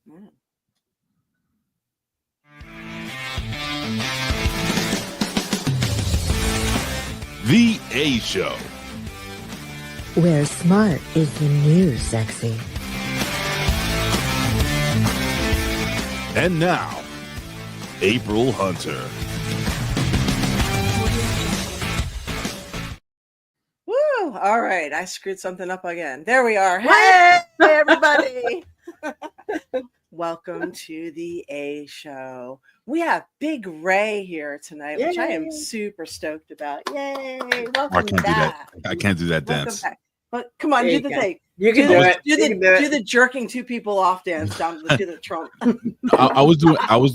Mm. The A Show, where smart is the new sexy. and now, April Hunter. Woo! All right, I screwed something up again. There we are. Hey, everybody! Welcome to the A Show. We have Big Ray here tonight, which I am super stoked about. Yay! Welcome I can't back. do that. I can't do that Welcome dance. back. But come on, do the thing. You can do it. Do the jerking two people off dance down to the Trump. I was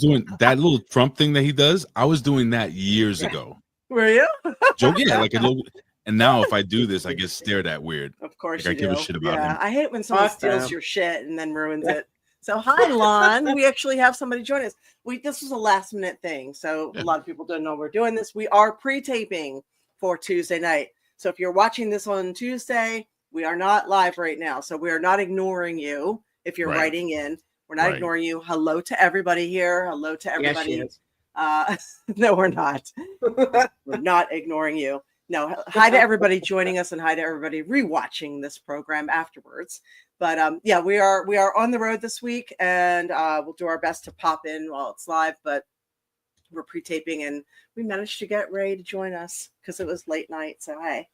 doing that little Trump thing that he does. I was doing that years ago. Were you? Joke, yeah, like a little. And now if I do this, I get stared at weird. Of course, like you I give do. a shit about him. I hate when someone steals your shit and then ruins it. So hi, Lon. We actually have somebody join us. This was a last minute thing, so a lot of people don't know we're doing this. We are pre-taping for Tuesday night. So if you're watching this on Tuesday, we are not live right now. So we are not ignoring you. If you're writing in, we're not ignoring you. Hello to everybody here. Hello to everybody. Yes, no, we're not. We're not ignoring you. No, hi to everybody joining us and hi to everybody rewatching this program afterwards. But yeah, we are on the road this week, and we'll do our best to pop in while it's live. But we're pre-taping, and we managed to get Ray to join us because it was late night. So hey,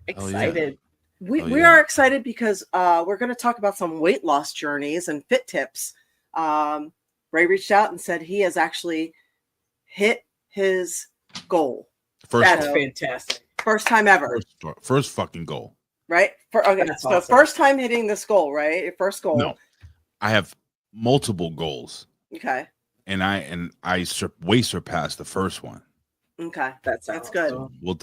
excited. We are excited because we're going to talk about some weight loss journeys and fit tips. Ray reached out and said he has actually hit his goal. That's fantastic. First time ever. First fucking goal. Right? Awesome. First time hitting this goal, right? Your first goal. No, I have multiple goals. Okay. And I way surpassed the first one. Okay, that's good. We'll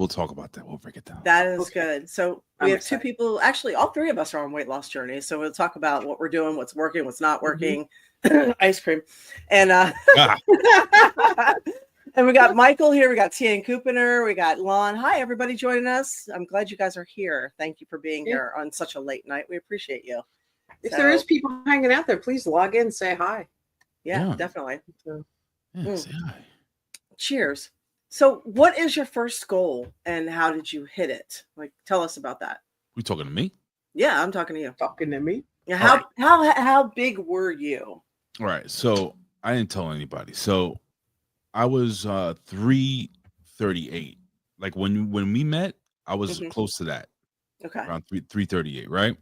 talk about that. We'll break it down. That is good. So we have two people. Actually, all three of us are on weight loss journeys. So we'll talk about what we're doing, what's working, what's not working. Ice cream, and and we got Michael here. We got Tian Kupener. We got Lon. Hi, everybody joining us. I'm glad you guys are here. Thank you for being here on such a late night. We appreciate you. If there is people hanging out there, please log in, say hi. Yeah. Definitely. Say hi. Cheers. So what is your first goal and how did you hit it? Like, tell us about that. You talking to me? Yeah, I'm talking to you. Talking to me? Yeah. How big were you? All right. So I didn't tell anybody. So I was 338. Like when we met, I was close to that. Okay. Around 338, right?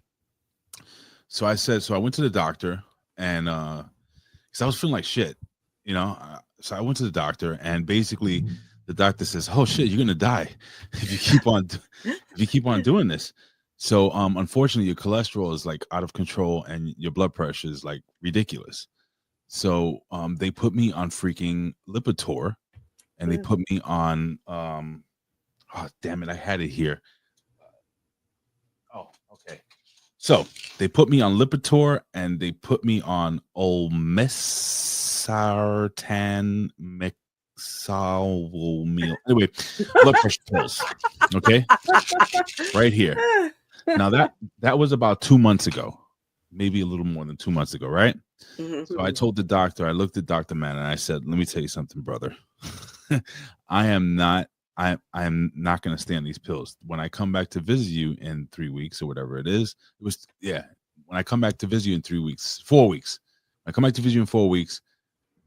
So I went to the doctor and because I was feeling like shit, so I went to the doctor and basically the doctor says, "Oh shit, you're gonna die if you keep on doing this." So unfortunately, your cholesterol is like out of control and your blood pressure is like ridiculous. So they put me on freaking Lipitor, and they put me on oh damn it, I had it here. Oh, okay. So they put me on Lipitor and they put me on olmesartan mixalomil. Anyway, blood pressure pills. Okay, right here. Now that was about 2 months ago, maybe a little more than 2 months ago, right? So I told the doctor, I looked at Dr. Mann and I said, "Let me tell you something, brother. I am not going to stand these pills. When I come back to visit you in 3 weeks or whatever it is, when I come back to visit you in 3 weeks, 4 weeks, when I come back to visit you in 4 weeks,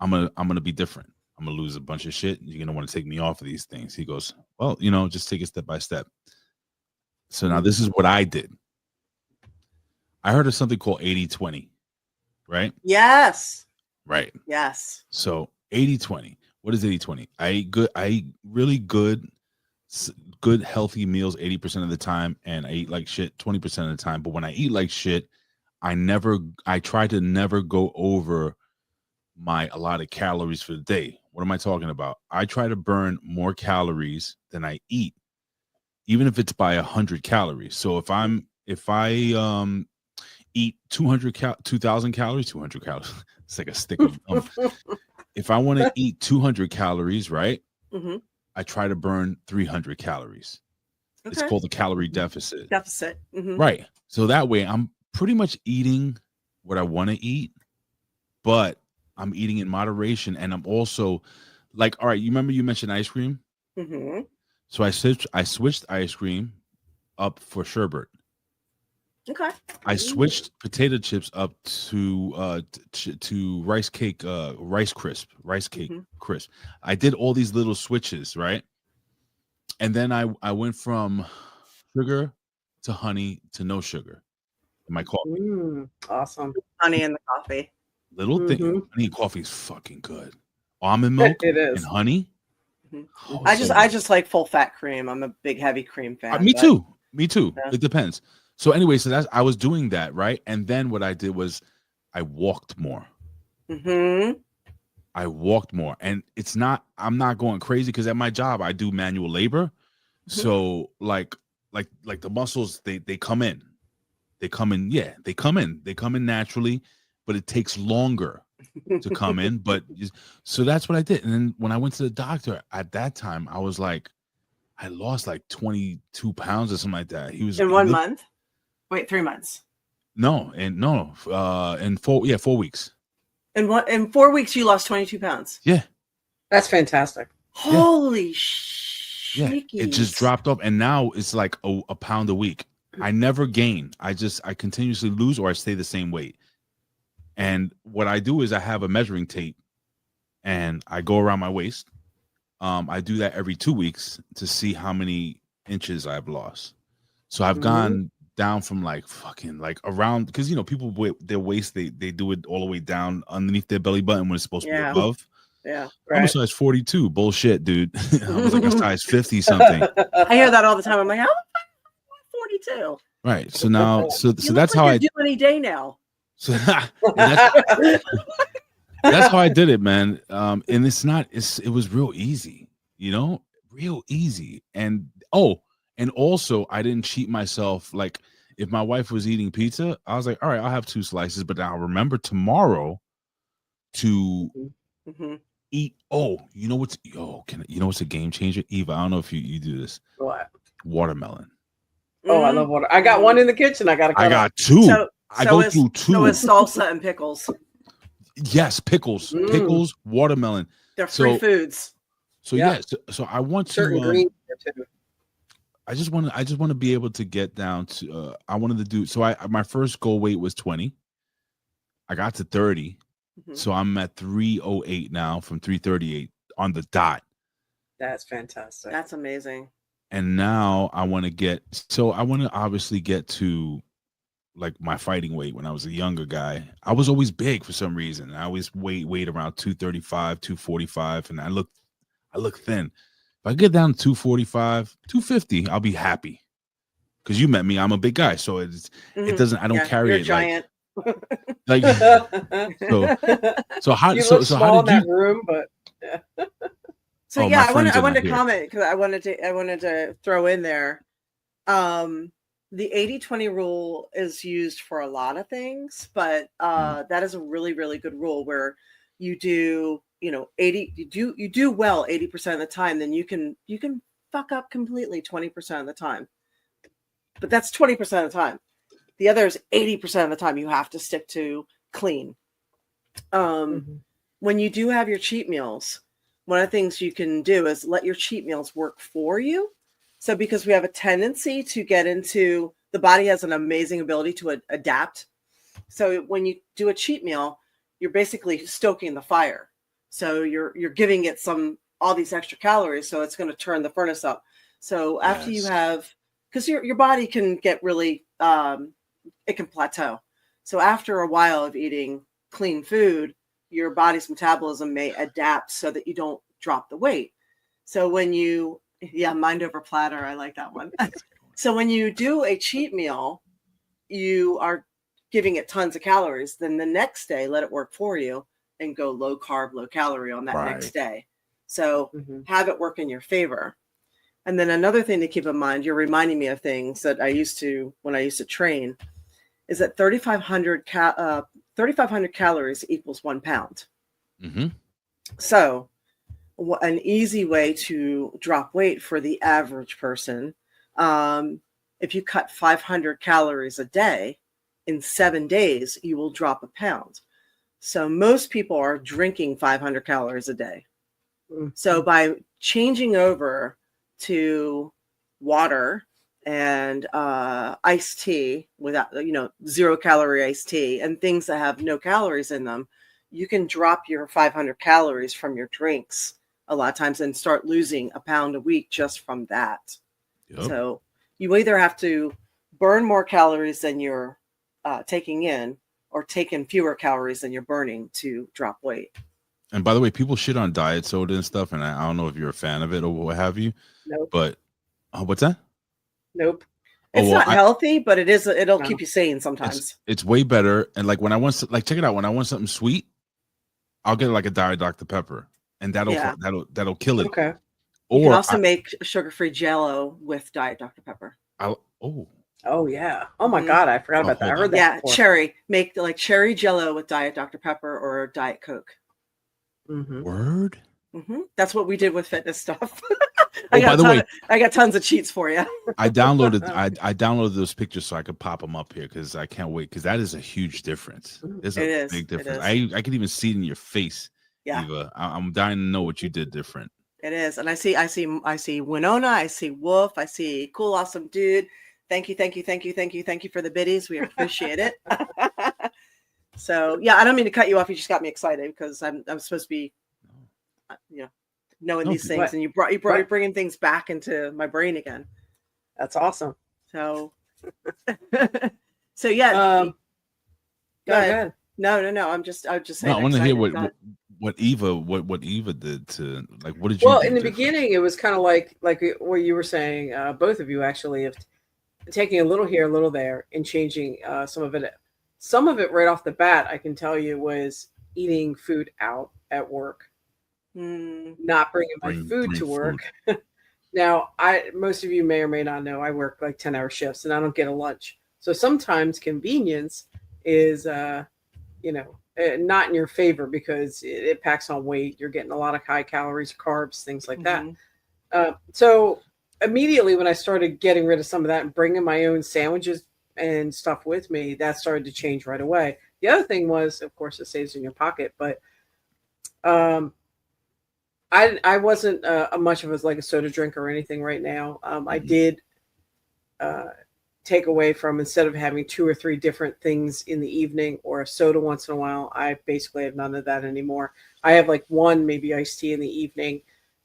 I'm gonna be different. I'm gonna lose a bunch of shit. And you're gonna want to take me off of these things." He goes, "Well, just take it step by step." So now this is what I did. I heard of something called 80-20, right? Yes. Right. Yes. So 80-20. What is 80-20? I eat really good, healthy meals 80% of the time, and I eat like shit 20% of the time. But when I eat like shit, I try to never go over my allotted calories for the day. What am I talking about? I try to burn more calories than I eat, even if it's by 100 calories. So if I eat 2,000 calories, 200 calories, it's like a stick of if I want to eat 200 calories, right? I try to burn 300 calories. Okay. It's called the calorie deficit. Right. So that way I'm pretty much eating what I want to eat, but I'm eating in moderation, and I'm also like, all right, you remember you mentioned ice cream? Mm-hmm. So I switched ice cream up for sherbet. Okay. I switched potato chips up to rice cake, rice cake crisp. I did all these little switches, right? And then I went from sugar to honey to no sugar in my coffee. Awesome. Honey in the coffee. Little thing. Honey and coffee is fucking good. Almond milk It is. and honey. Oh, I just like full fat cream. I'm a big heavy cream fan. Me too. Yeah. It depends. So anyway, I was doing that, right? And then what I did was I walked more. I walked more, and I'm not going crazy because at my job I do manual labor. So like the muscles, they come in. They come in naturally, but it takes longer to come in. But so that's what I did. And then when I went to the doctor at that time, I was like, I lost like 22 pounds or something like that. He was in 1 month. Wait, 3 months. In 4 weeks. In 4 weeks, you lost 22 pounds. Yeah. That's fantastic. Holy shit. Yeah. It just dropped off. And now it's like a pound a week. I never gain. I continuously lose or I stay the same weight. And what I do is I have a measuring tape and I go around my waist. I do that every 2 weeks to see how many inches I've lost. So I've gone down from like fucking like around, because people their waist, they do it all the way down underneath their belly button when it's supposed to be above. Yeah, I'm a size 42. Bullshit, dude. I was like a size 50 something. I hear that all the time. I'm like, how 42? Right. So now, so that's like how I do any day now. So that's how I did it, man. And it was real easy, real easy. And also I didn't cheat myself. Like if my wife was eating pizza, I was like, all right, I'll have 2 slices, but I'll remember tomorrow to eat. What's a game changer? Eva, I don't know if you do this. What? Watermelon. Oh, I love water. I got one in the kitchen. I got 2. I go through 2. So it's salsa and pickles. Yes, pickles, watermelon. They're free foods. So so I want certain to. greens too. I just want to be able to get down to. I wanted to do so. My first goal weight was 20. I got to 30, so I'm at 308 now from 338 on the dot. That's fantastic. That's amazing. And now I want to obviously get to like my fighting weight when I was a younger guy. I was always big for some reason. I always weighed around 235, 245, and I look thin. If I get down to 245, 250, I'll be happy. Because you met me, I'm a big guy, so it doesn't. I don't carry it giant. Like so how you so look so small how in did that you? room, but So Oh, yeah, my friends I are wanted not to here. comment because I wanted to throw in there. The 80-20 rule is used for a lot of things, but that is a really, really good rule where you do, 80, you do well 80% of the time, then you can fuck up completely 20% of the time. But that's 20% of the time. The other is 80% of the time you have to stick to clean. When you do have your cheat meals, one of the things you can do is let your cheat meals work for you. So because we have a tendency to get into, the body has an amazing ability to adapt. So when you do a cheat meal, you're basically stoking the fire. So you're giving it all these extra calories. So it's going to turn the furnace up. So after you have, because your body can get really, it can plateau. So after a while of eating clean food, your body's metabolism may adapt so that you don't drop the weight. So when you, mind over platter, I like that one. So when you do a cheat meal, you are giving it tons of calories. Then the next day, let it work for you and go low carb, low calorie on that next day. So have it work in your favor. And then another thing to keep in mind, you're reminding me of things that when I used to train, is that 3,500 calories equals 1 pound. So an easy way to drop weight for the average person, if you cut 500 calories a day, in 7 days, you will drop 1 pound. So most people are drinking 500 calories a day. Mm-hmm. So by changing over to water and iced tea without, 0-calorie iced tea and things that have no calories in them, you can drop your 500 calories from your drinks a lot of times and start losing a pound a week just from that. Yep. So you either have to burn more calories than you're taking in, or take in fewer calories than you're burning to drop weight. And by the way, people shit on diet soda and stuff, and I don't know if you're a fan of it or what have you. Nope. But what's that? Nope. It's not healthy, but it'll keep you sane sometimes. It's way better. And like when I want check it out. When I want something sweet, I'll get like a Diet Dr. Pepper, and that'll kill it. Okay. Or you can also make sugar-free Jello with Diet Dr. Pepper. Oh yeah. Oh my God, I forgot about that. I heard that. Yeah, before. cherry. Make like cherry Jello with Diet Dr. Pepper or Diet Coke. Mm-hmm. Word. Mm-hmm. That's what we did with fitness stuff. By the way, I got tons of cheats for you. I downloaded those pictures so I could pop them up here because I can't wait, because that is a huge difference. There's a big difference. I can even see it in your face, Eva. I'm dying to know what you did different. It is, and I see Winona, I see Wolf, I see Cool Awesome Dude. Thank you for the biddies. We appreciate it. So yeah, I don't mean to cut you off. You just got me excited because I'm supposed to be, knowing these things, and you're bringing things back into my brain again. That's awesome. So, yeah. Go ahead. No. I'm just saying. No, I want to hear what Eva did to, like, what did you? Well, in the beginning, it was kind of like what you were saying. Both of you actually, of taking a little here, a little there, and changing some of it. Some of it right off the bat, I can tell you, was eating food out at work, not bringing my food to work. Now, most of you may or may not know, I work like 10-hour shifts, and I don't get a lunch. So sometimes convenience is, not in your favor because it packs on weight. You're getting a lot of high calories, carbs, things like that. So immediately when I started getting rid of some of that and bringing my own sandwiches and stuff with me, that started to change right away. The other thing was, of course, it saves in your pocket, but I wasn't much of a soda drinker or anything right now. I did take away from, instead of having 2 or 3 different things in the evening or a soda once in a while, I basically have none of that anymore. I have like one maybe iced tea in the evening,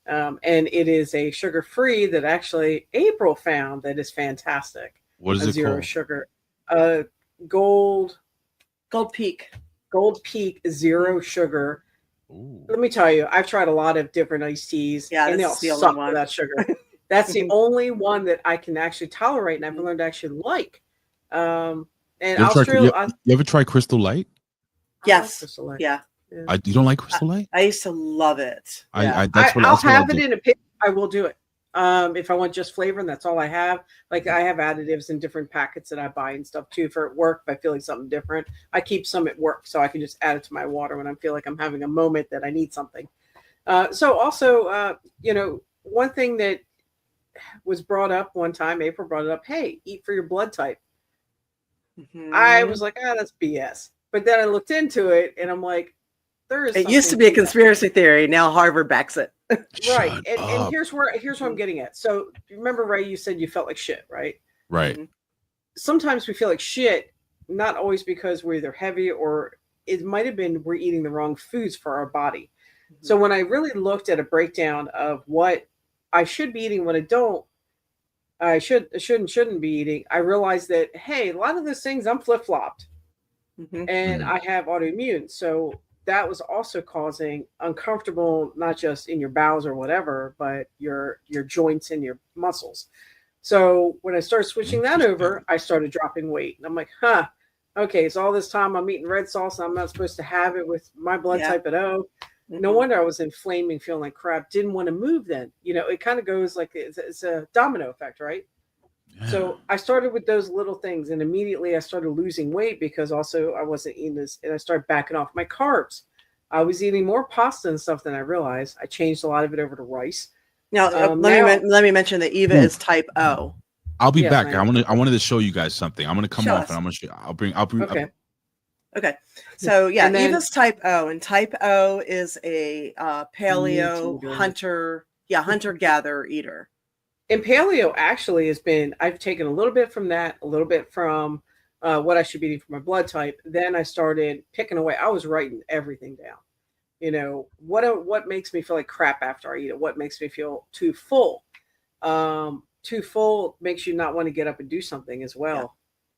and it is a sugar-free that actually April found that is fantastic. What is it zero called? Sugar. Gold Peak zero sugar. Ooh. Let me tell you, I've tried a lot of different iced teas, and they all suck without sugar. That's the only one that I can actually tolerate, and I've learned to actually like. And you ever try Crystal Light? Yes. Crystal Light. Yeah. You don't like Crystal Light? I used to love it. I'll have it in a pit. I will do it. If I want just flavor, and that's all I have. Like, I have additives in different packets that I buy and stuff too for at work. If I feel like something different, I keep some at work so I can just add it to my water when I feel like I'm having a moment that I need something. So also, one thing that was brought up one time, April brought it up. Hey, eat for your blood type. I was like, that's BS. But then I looked into it, and I'm like, it used to be a conspiracy theory. Now Harvard backs it. Right. And here's what I'm getting at. So remember, Ray, you said you felt like shit, right? Right. Sometimes we feel like shit, not always because we're either heavy, or it might have been we're eating the wrong foods for our body. So when I really looked at a breakdown of what I should be eating, what I shouldn't be eating, I realized that, hey, a lot of those things I'm flip-flopped, and I have autoimmune. So that was also causing uncomfortable, not just in your bowels or whatever, but your joints and your muscles. So when I started switching that over, I started dropping weight. And I'm like, okay, so all this time I'm eating red sauce, and I'm not supposed to have it with my blood type at O. No wonder I was inflaming, feeling like crap, didn't want to move then. It kind of goes like it's a domino effect, right? Yeah. So I started with those little things, and immediately I started losing weight because also I wasn't eating this, and I started backing off my carbs. I was eating more pasta and stuff than I realized. I changed a lot of it over to rice. Now, let me mention that Eva is type O. I'll be back. I wanted to show you guys something. I'm going to come off, and I'm going to show. I'll bring. Okay. Okay. So yeah, And then- Eva's type O, and type O is a paleo Meat eater. hunter. Yeah, hunter gatherer eater. And paleo actually has been, I've taken a little bit from that, a little bit from what I should be eating for my blood type. Then I started picking away. I was writing everything down. You know, what makes me feel like crap after I eat it? What makes me feel too full? Too full makes you not want to get up and do something as well.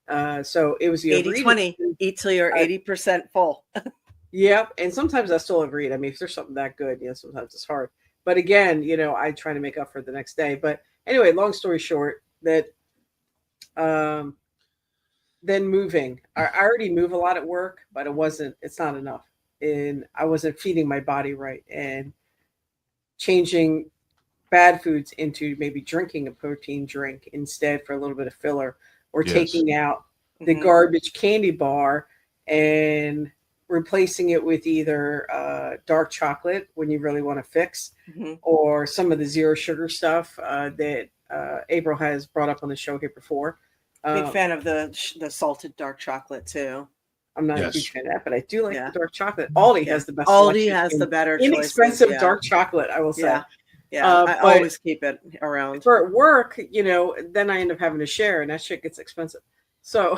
So it was the 80-20. Eat till you're 80% full. Yep. And sometimes I still overeat. I mean, if there's something that good, sometimes it's hard. But again, I try to make up for it the next day. But anyway, long story short, that then moving. I already move a lot at work, but it's not enough. And I wasn't feeding my body right, and changing bad foods into maybe drinking a protein drink instead for a little bit of filler, or taking out the garbage candy bar and replacing it with either dark chocolate when you really want to fix, or some of the zero sugar stuff that April has brought up on the show here before. Big fan of the salted dark chocolate too. I'm not a huge fan of that, but I do like the dark chocolate. Aldi has the best. Aldi has the better inexpensive choices, dark chocket, I will say. Yeah, I always keep it around. For work, then I end up having to share, and that shit gets expensive. So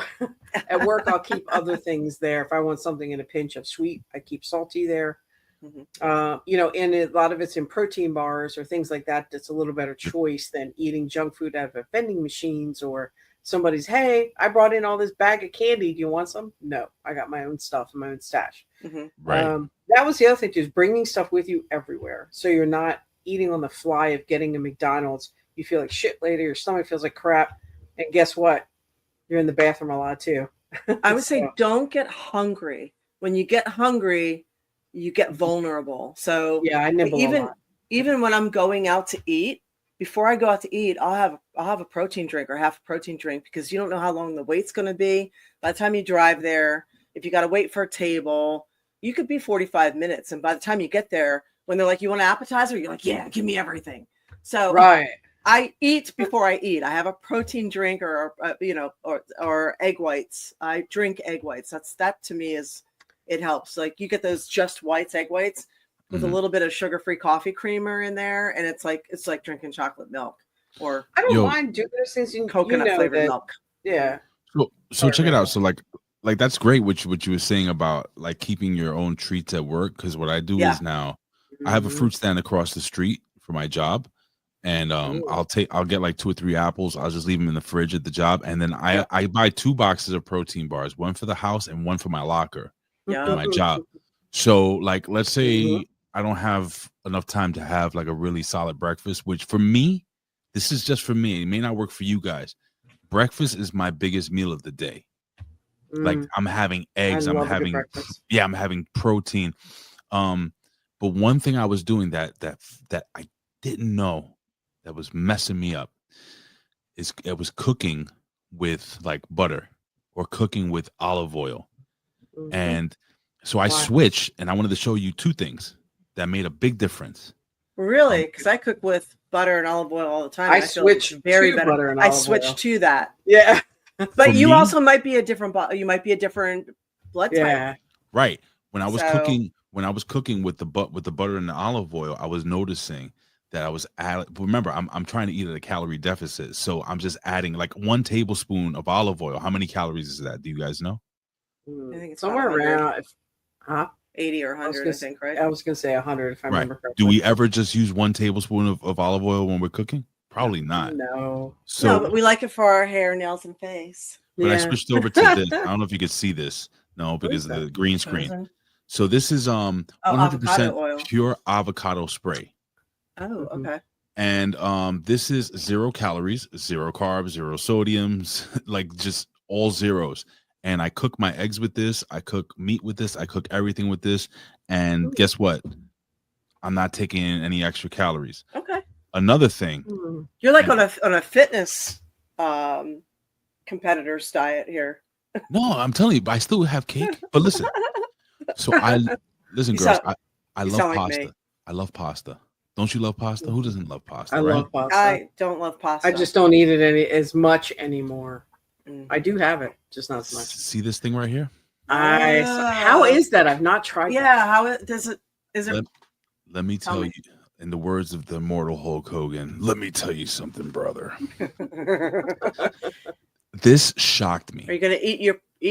at work, I'll keep other things there. If I want something in a pinch of sweet, I keep salty there. And a lot of it's in protein bars or things like that. That's a little better choice than eating junk food out of vending machines, or somebody's, hey, I brought in all this bag of candy. Do you want some? No, I got my own stuff and my own stash. Right. That was the other thing, just bringing stuff with you everywhere. So you're not eating on the fly of getting a McDonald's. You feel like shit later. Your stomach feels like crap. And guess what? You're in the bathroom a lot too. I would say don't get hungry. When you get hungry, you get vulnerable. So yeah, I nibble even when I'm going out to eat, before I go out to eat, I'll have a protein drink or half a protein drink, because you don't know how long the wait's going to be. By the time you drive there, if you got to wait for a table, you could be 45 minutes. And by the time you get there, when they're like, you want an appetizer? You're like, yeah, give me everything. So I eat before I eat. I have a protein drink or egg whites. I drink egg whites. That to me it helps. Like, you get those Just Whites egg whites with a little bit of sugar-free coffee creamer in there, and it's like drinking chocolate milk. Or I don't mind doing those things in coconut flavored milk. Yeah. So check it out. So like that's great what you were saying about like keeping your own treats at work, because what I do is now I have a fruit stand across the street for my job, and I'll get like 2 or 3 apples. I'll just leave them in the fridge at the job, and then I buy 2 boxes of protein bars, one for the house and one for my locker at my job. So like, let's say I don't have enough time to have like a really solid breakfast, which for me, this is just for me. It may not work for you guys. Breakfast is my biggest meal of the day. Like, I'm having eggs, I'm having protein. But one thing I was doing that I didn't know that was messing me up is it was cooking with like butter or cooking with olive oil. And so I switched, and I wanted to show you 2 things that made a big difference. Really? Because I cook with butter and olive oil all the time. I switch to butter and olive oil. I switched to that. Yeah. But you also might be a different blood type. Right. When I was cooking with the butter and the olive oil, I was noticing that I was remember, I'm trying to eat at a calorie deficit. So I'm just adding like 1 tablespoon of olive oil. How many calories is that? Do you guys know? I think it's somewhere around 80 or 100, I think, right? I was going to say 100 if I remember correctly. Do we ever just use 1 tablespoon of olive oil when we're cooking? Probably not. No. So, but we like it for our hair, nails, and face. But I switched over to this. I don't know if you could see this. No, because of the green screen. So this is 100% pure avocado spray. Oh, okay. And this is 0 calories, 0 carbs, 0 sodiums, like just all zeros. And I cook my eggs with this. I cook meat with this. I cook everything with this. And guess what? I'm not taking in any extra calories. Okay. Another thing. You're like on a fitness competitor's diet here. No, I'm telling you, I still have cake. But listen. So girls, I love pasta. Like I love pasta. Don't you love pasta? Who doesn't love pasta? I love pasta. I don't love pasta. I just don't eat it as much anymore. I do have it, just not as much. See this thing right here? How is that? I've not tried. Yeah, how does it? Is it? Let me tell you, in the words of the immortal Hulk Hogan, let me tell you something, brother. This shocked me. Are you gonna eat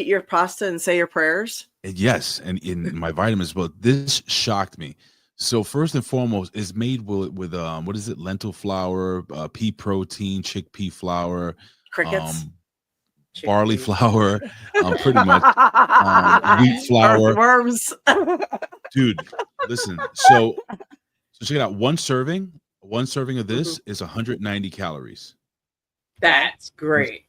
your pasta and say your prayers? Yes, and in my vitamins, but this shocked me. So first and foremost, it's made with what is it? Lentil flour, pea protein, chickpea flour, Crickets, barley flour, pretty much wheat flour. Earthworms. Dude, listen. So check it out. One serving of this is 190 calories. That's great.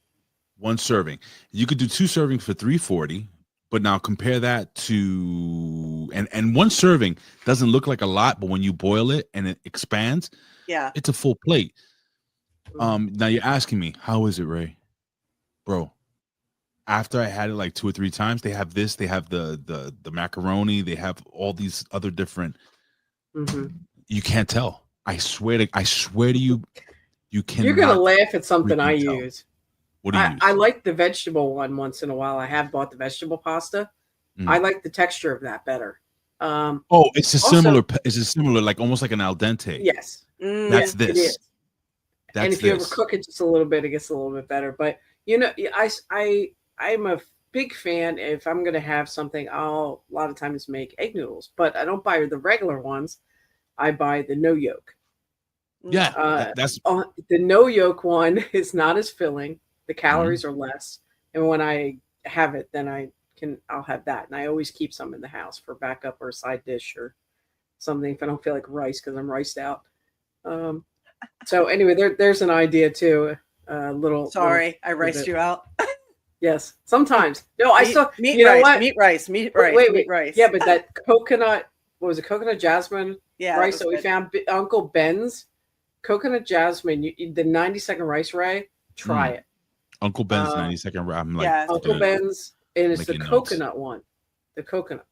One serving. You could do 2 servings for 340. But now compare that to and one serving doesn't look like a lot, but when you boil it and it expands, it's a full plate. Now you're asking me, how is it, Ray? Bro, after I had it like 2 or 3 times, they have this, they have the macaroni, they have all these other different. You can't tell. I swear to you, you can. You're gonna laugh at something I use. What do you use? I like the vegetable one once in a while. I have bought the vegetable pasta. I like the texture of that better. It's a similar, like almost like an al dente. Yes. That's this. It is. And if you overcook it just a little bit, it gets a little bit better. But I'm a big fan. If I'm going to have something, I'll a lot of times make egg noodles, but I don't buy the regular ones. I buy the no yolk. Yeah, that's the no yolk one is not as filling. The calories are less, and when I have it, then I'll have that, and I always keep some in the house for backup or a side dish or something if I don't feel like rice because I'm riced out. So anyway, there's an idea too. Sorry, I riced you out. Yes, sometimes. No, I saw meat rice. Wait. Yeah, but that coconut. What was it? Coconut jasmine rice that we found. Uncle Ben's coconut jasmine. The 90-second rice, Ray. Try it. Uncle Ben's 90-second. I'm like, Uncle Ben's, and it's the coconut one. The coconut.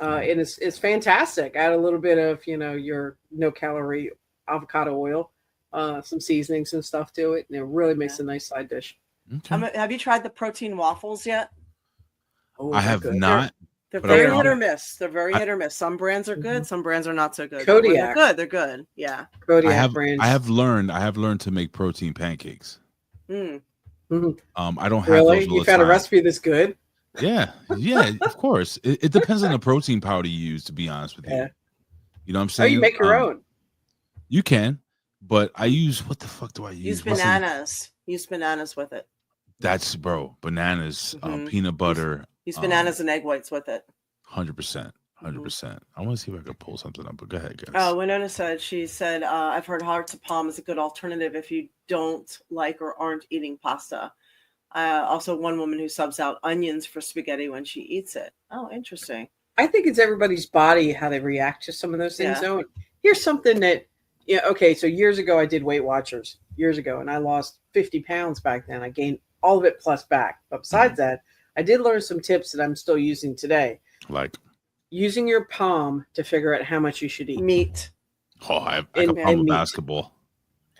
And it's fantastic. Add a little bit of your no calorie avocado oil, some seasonings and stuff to it, and it really makes a nice side dish. Okay. Have you tried the protein waffles yet? I have not. They're very hit or miss. They're very hit or miss. Some brands are good. Some brands are not so good. Kodiak. They're good. Yeah. Kodiak brands. I have learned to make protein pancakes. I don't have really. Those you found a recipe that's good. Yeah, of course. It depends on the protein powder you use. To be honest with you, you know what I'm saying. Oh, you make your own. You can, but I use what the fuck do I use? Use bananas. Use bananas with it. That's bananas, peanut butter. Use bananas and egg whites with it. 100%. I want to see if I can pull something up, but go ahead, guys. Oh, Winona said, I've heard hearts of palm is a good alternative if you don't like or aren't eating pasta. Also, one woman who subs out onions for spaghetti when she eats it. Oh, interesting. I think it's everybody's body, how they react to some of those things. Though. Here's something that, okay, so years ago I did Weight Watchers, and I lost 50 pounds back then. I gained all of it plus back. But besides that, I did learn some tips that I'm still using today. Like? Using your palm to figure out how much you should eat. Meat. Oh, I can palm a basketball.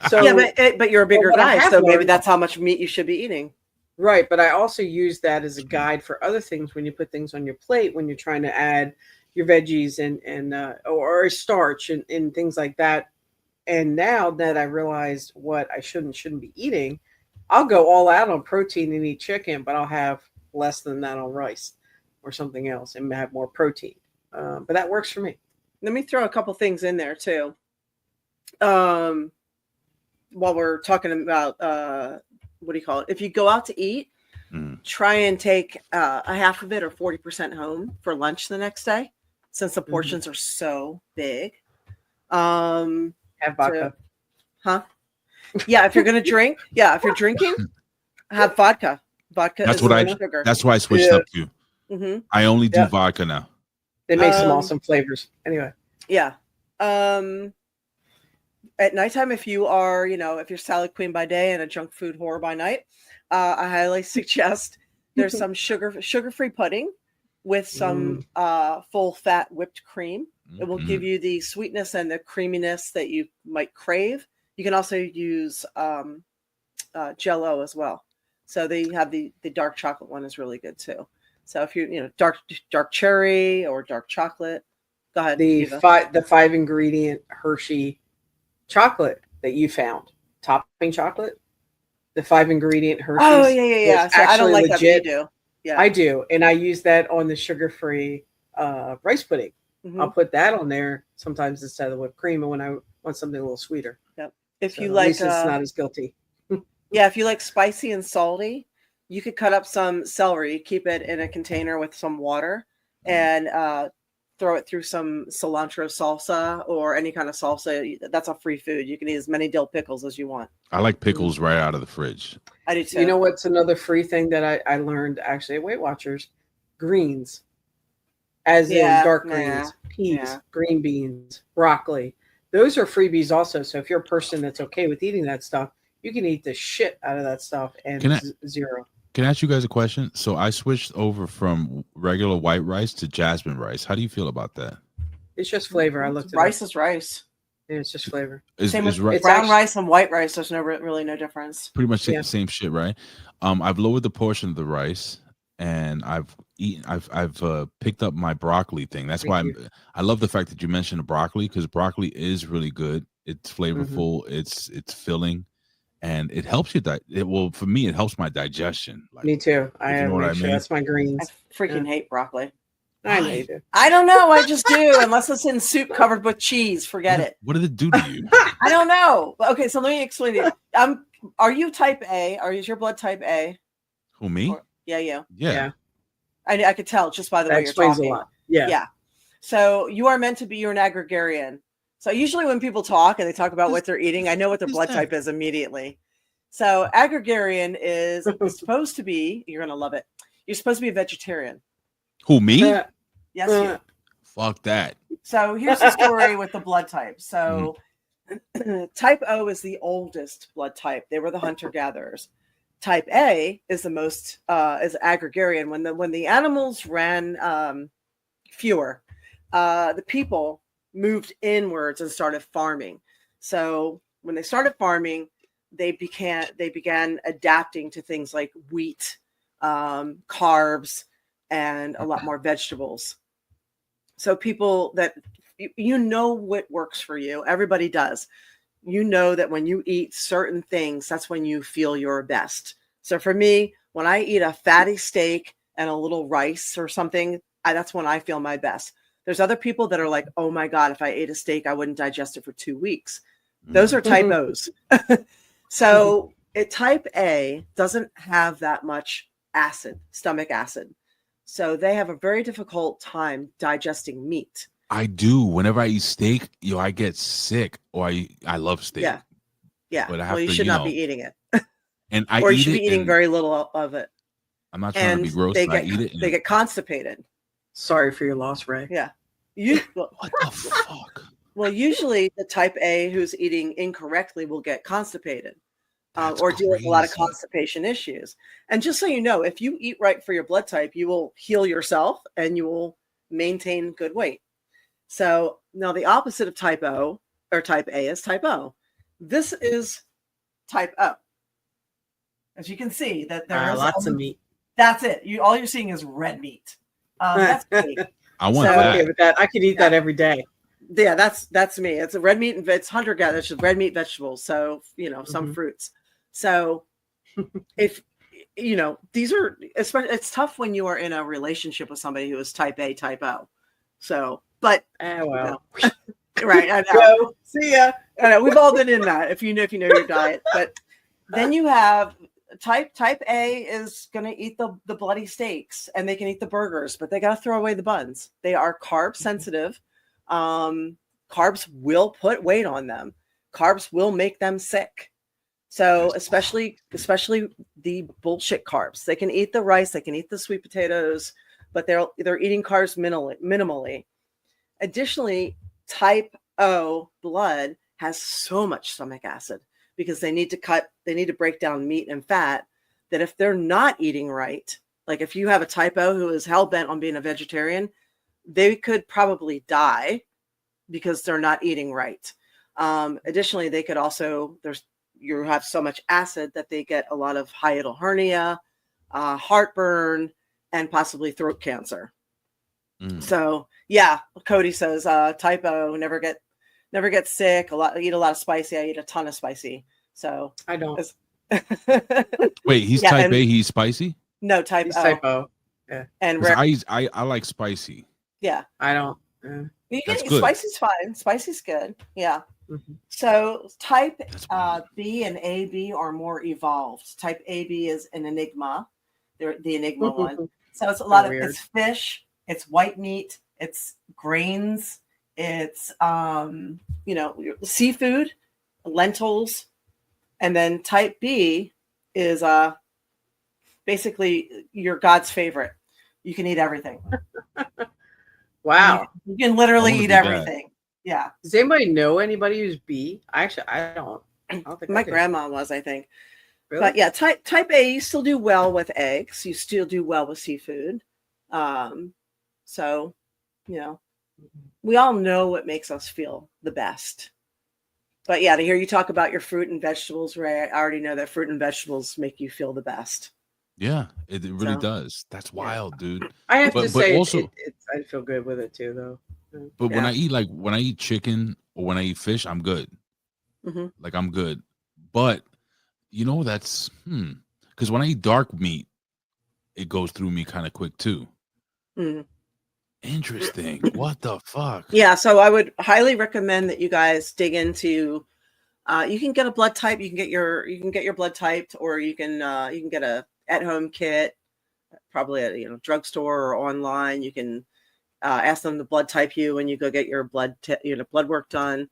So, but you're a bigger guy, so maybe that's how much meat you should be eating. Right, but I also use that as a guide for other things when you put things on your plate, when you're trying to add your veggies and or starch and things like that. And now that I realized what I shouldn't be eating, I'll go all out on protein and eat chicken, but I'll have less than that on rice or something else and have more protein. But that works for me. Let me throw a couple things in there too. While we're talking about what do you call it? If you go out to eat, try and take a half of it or 40% home for lunch the next day, since the portions are so big. Have vodka. Yeah, if you're gonna drink, if you're drinking, have vodka. Vodka. That's sugar. That's why I switched up to. I only do vodka now. They make some awesome flavors. Anyway. Yeah. At nighttime, if you are, if you're salad queen by day and a junk food whore by night, I highly suggest there's some sugar-free pudding with some full fat whipped cream. It will give you the sweetness and the creaminess that you might crave. You can also use Jell-O as well. So they have the dark chocolate one is really good too. So if you dark cherry or dark chocolate, go ahead. The Eva. 5 ingredient Hershey chocolate that you found, topping chocolate, the 5 ingredient Hershey's. Oh yeah. So I don't like legit. That, but you do. Yeah, I do, and I use that on the sugar-free rice pudding. Mm-hmm. I'll put that on there sometimes instead of whipped cream, and when I want something a little sweeter. Yep. If you like, it's not as guilty. Yeah, if you like spicy and salty, you could cut up some celery, keep it in a container with some water, and throw it through some cilantro salsa or any kind of salsa. That's a free food. You can eat as many dill pickles as you want. I like pickles right out of the fridge. I do too. You know what's another free thing that I learned actually at Weight Watchers? Greens. As in dark greens, peas, green beans, broccoli. Those are freebies also. So if you're a person that's okay with eating that stuff, you can eat the shit out of that stuff and zero. Can I ask you guys a question? So I switched over from regular white rice to jasmine rice. How do you feel about that? It's just flavor. I looked at rice is rice. Yeah, it's just flavor. Same with brown rice and white rice. There's really no difference. Pretty much the same shit, right? I've lowered the portion of the rice, and I've picked up my broccoli thing. That's why I love the fact that you mentioned the broccoli, because broccoli is really good. It's flavorful. Mm-hmm. It's filling. And it helps you. For me, it helps my digestion. Like, me too. That's my greens. I freaking hate broccoli. I know you do. I don't know. I just do. Unless it's in soup covered with cheese, forget it. What did it do to you? I don't know. Okay, so let me explain it. Are you type A? Is your blood type A? Who, me? Yeah. I could tell just by the way you're talking. A lot. Yeah. So you're an agrarian. So usually when people talk and they talk about what they're eating, I know what their blood type is immediately. So agrarian is supposed to be, you're going to love it. You're supposed to be a vegetarian. Who, me? Yes, you. Fuck that. So here's the story with the blood type. So type O is the oldest blood type. They were the hunter-gatherers. Type A is the most, is agrarian. When the animals ran fewer, the people moved inwards and started farming. So when they started farming, they began adapting to things like wheat, carbs, and a lot more vegetables. So people that what works for you, everybody does. You know that when you eat certain things, that's when you feel your best. So for me, when I eat a fatty steak and a little rice or something, that's when I feel my best. There's other people that are like, oh my God, if I ate a steak, I wouldn't digest it for 2 weeks. Those are type O's. So type A doesn't have that much stomach acid. So they have a very difficult time digesting meat. I do. Whenever I eat steak, I get sick, or I love steak. Yeah. But I have you should not be eating it. And or you should be eating very little of it. I'm not trying to be gross, but I eat it. They get constipated. Sorry for your loss, Ray. Yeah. What the fuck? Well, usually the type A who's eating incorrectly will get constipated or deal with a lot of constipation issues. And just so you know, if you eat right for your blood type, you will heal yourself and you will maintain good weight. So now the opposite of type O or type A is type O. This is type O. As you can see, that there's lots of meat. That's it. All you're seeing is red meat. That's me. I want that. Okay with that. I could eat that every day. Yeah, that's me. It's a red meat and it's hunter-gatherer. It's just red meat, vegetables. So some fruits. So if these are, especially, it's tough when you are in a relationship with somebody who is type A, type O. So, but well, right? I know. See ya. I know we've all been in that. If you know your diet, but then you have. Type A is going to eat the bloody steaks and they can eat the burgers, but they got to throw away the buns. They are carb sensitive. Carbs will put weight on them. Carbs will make them sick. So especially the bullshit carbs. They can eat the rice, they can eat the sweet potatoes, but they're eating carbs minimally. Additionally, type O blood has so much stomach acid, because they need to break down meat and fat, that if they're not eating right, like if you have a type O who is hell-bent on being a vegetarian, they could probably die because they're not eating right. Additionally, they could also, you have so much acid that they get a lot of hiatal hernia, heartburn, and possibly throat cancer. So yeah, Cody says typo, never get sick. Eat a lot of spicy. I eat a ton of spicy. So I don't. Wait, he's type A. He's spicy. No, type He's O. Type O. Yeah. And I like spicy. Yeah, I don't. You can spicy's fine. Spicy's good. Yeah. Mm-hmm. So type B and AB are more evolved. Type AB is an enigma. They're the enigma one. So it's a lot of it's fish, it's white meat, it's grains, it's seafood, lentils, and then type B is basically your God's favorite. You can eat everything. Wow. You can literally eat everything. Yeah. Does anybody know anybody who's B? I don't think my grandma was, I think. Really? But yeah, type A, you still do well with eggs. You still do well with seafood. So, we all know what makes us feel the best. But yeah, to hear you talk about your fruit and vegetables, Ray, I already know that fruit and vegetables make you feel the best. Yeah, it really does. That's wild, dude. I have to say, also, I feel good with it too, though. But when I eat chicken or when I eat fish, I'm good. Mm-hmm. Like I'm good. But that's because when I eat dark meat, it goes through me kind of quick too. Mm-hmm. Interesting. What the fuck? Yeah, so I would highly recommend that you guys dig into. You can get a blood type. You can get your blood typed, or you can get a at-home kit, probably at a drugstore or online. You can ask them to blood type you when you go get your blood work done.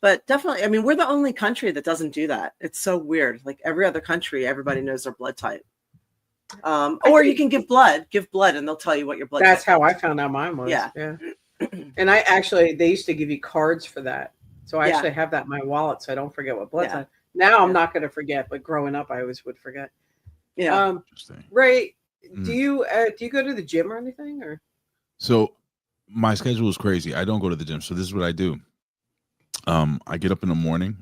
But definitely, I mean, we're the only country that doesn't do that. It's so weird. Like every other country, everybody knows their blood type. Or you can give blood, and they'll tell you what your blood. That's type how I found out mine was. Yeah. And they used to give you cards for that. So I actually have that in my wallet, so I don't forget what blood type. Now I'm not going to forget, but growing up, I always would forget. Yeah. Ray, do you go to the gym or anything, or? So my schedule is crazy. I don't go to the gym. So this is what I do. I get up in the morning.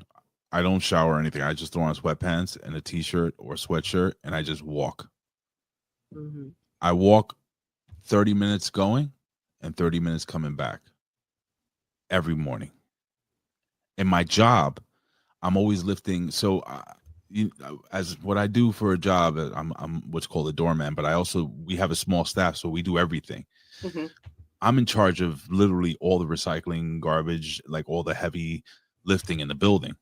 I don't shower or anything. I just throw on sweatpants and a t-shirt or a sweatshirt, and I just walk. Mm-hmm. I walk 30 minutes going and 30 minutes coming back every morning. In my job, I'm always lifting. So as what I do for a job, I'm what's called a doorman, but we have a small staff, so we do everything. Mm-hmm. I'm in charge of literally all the recycling, garbage, like all the heavy lifting in the building.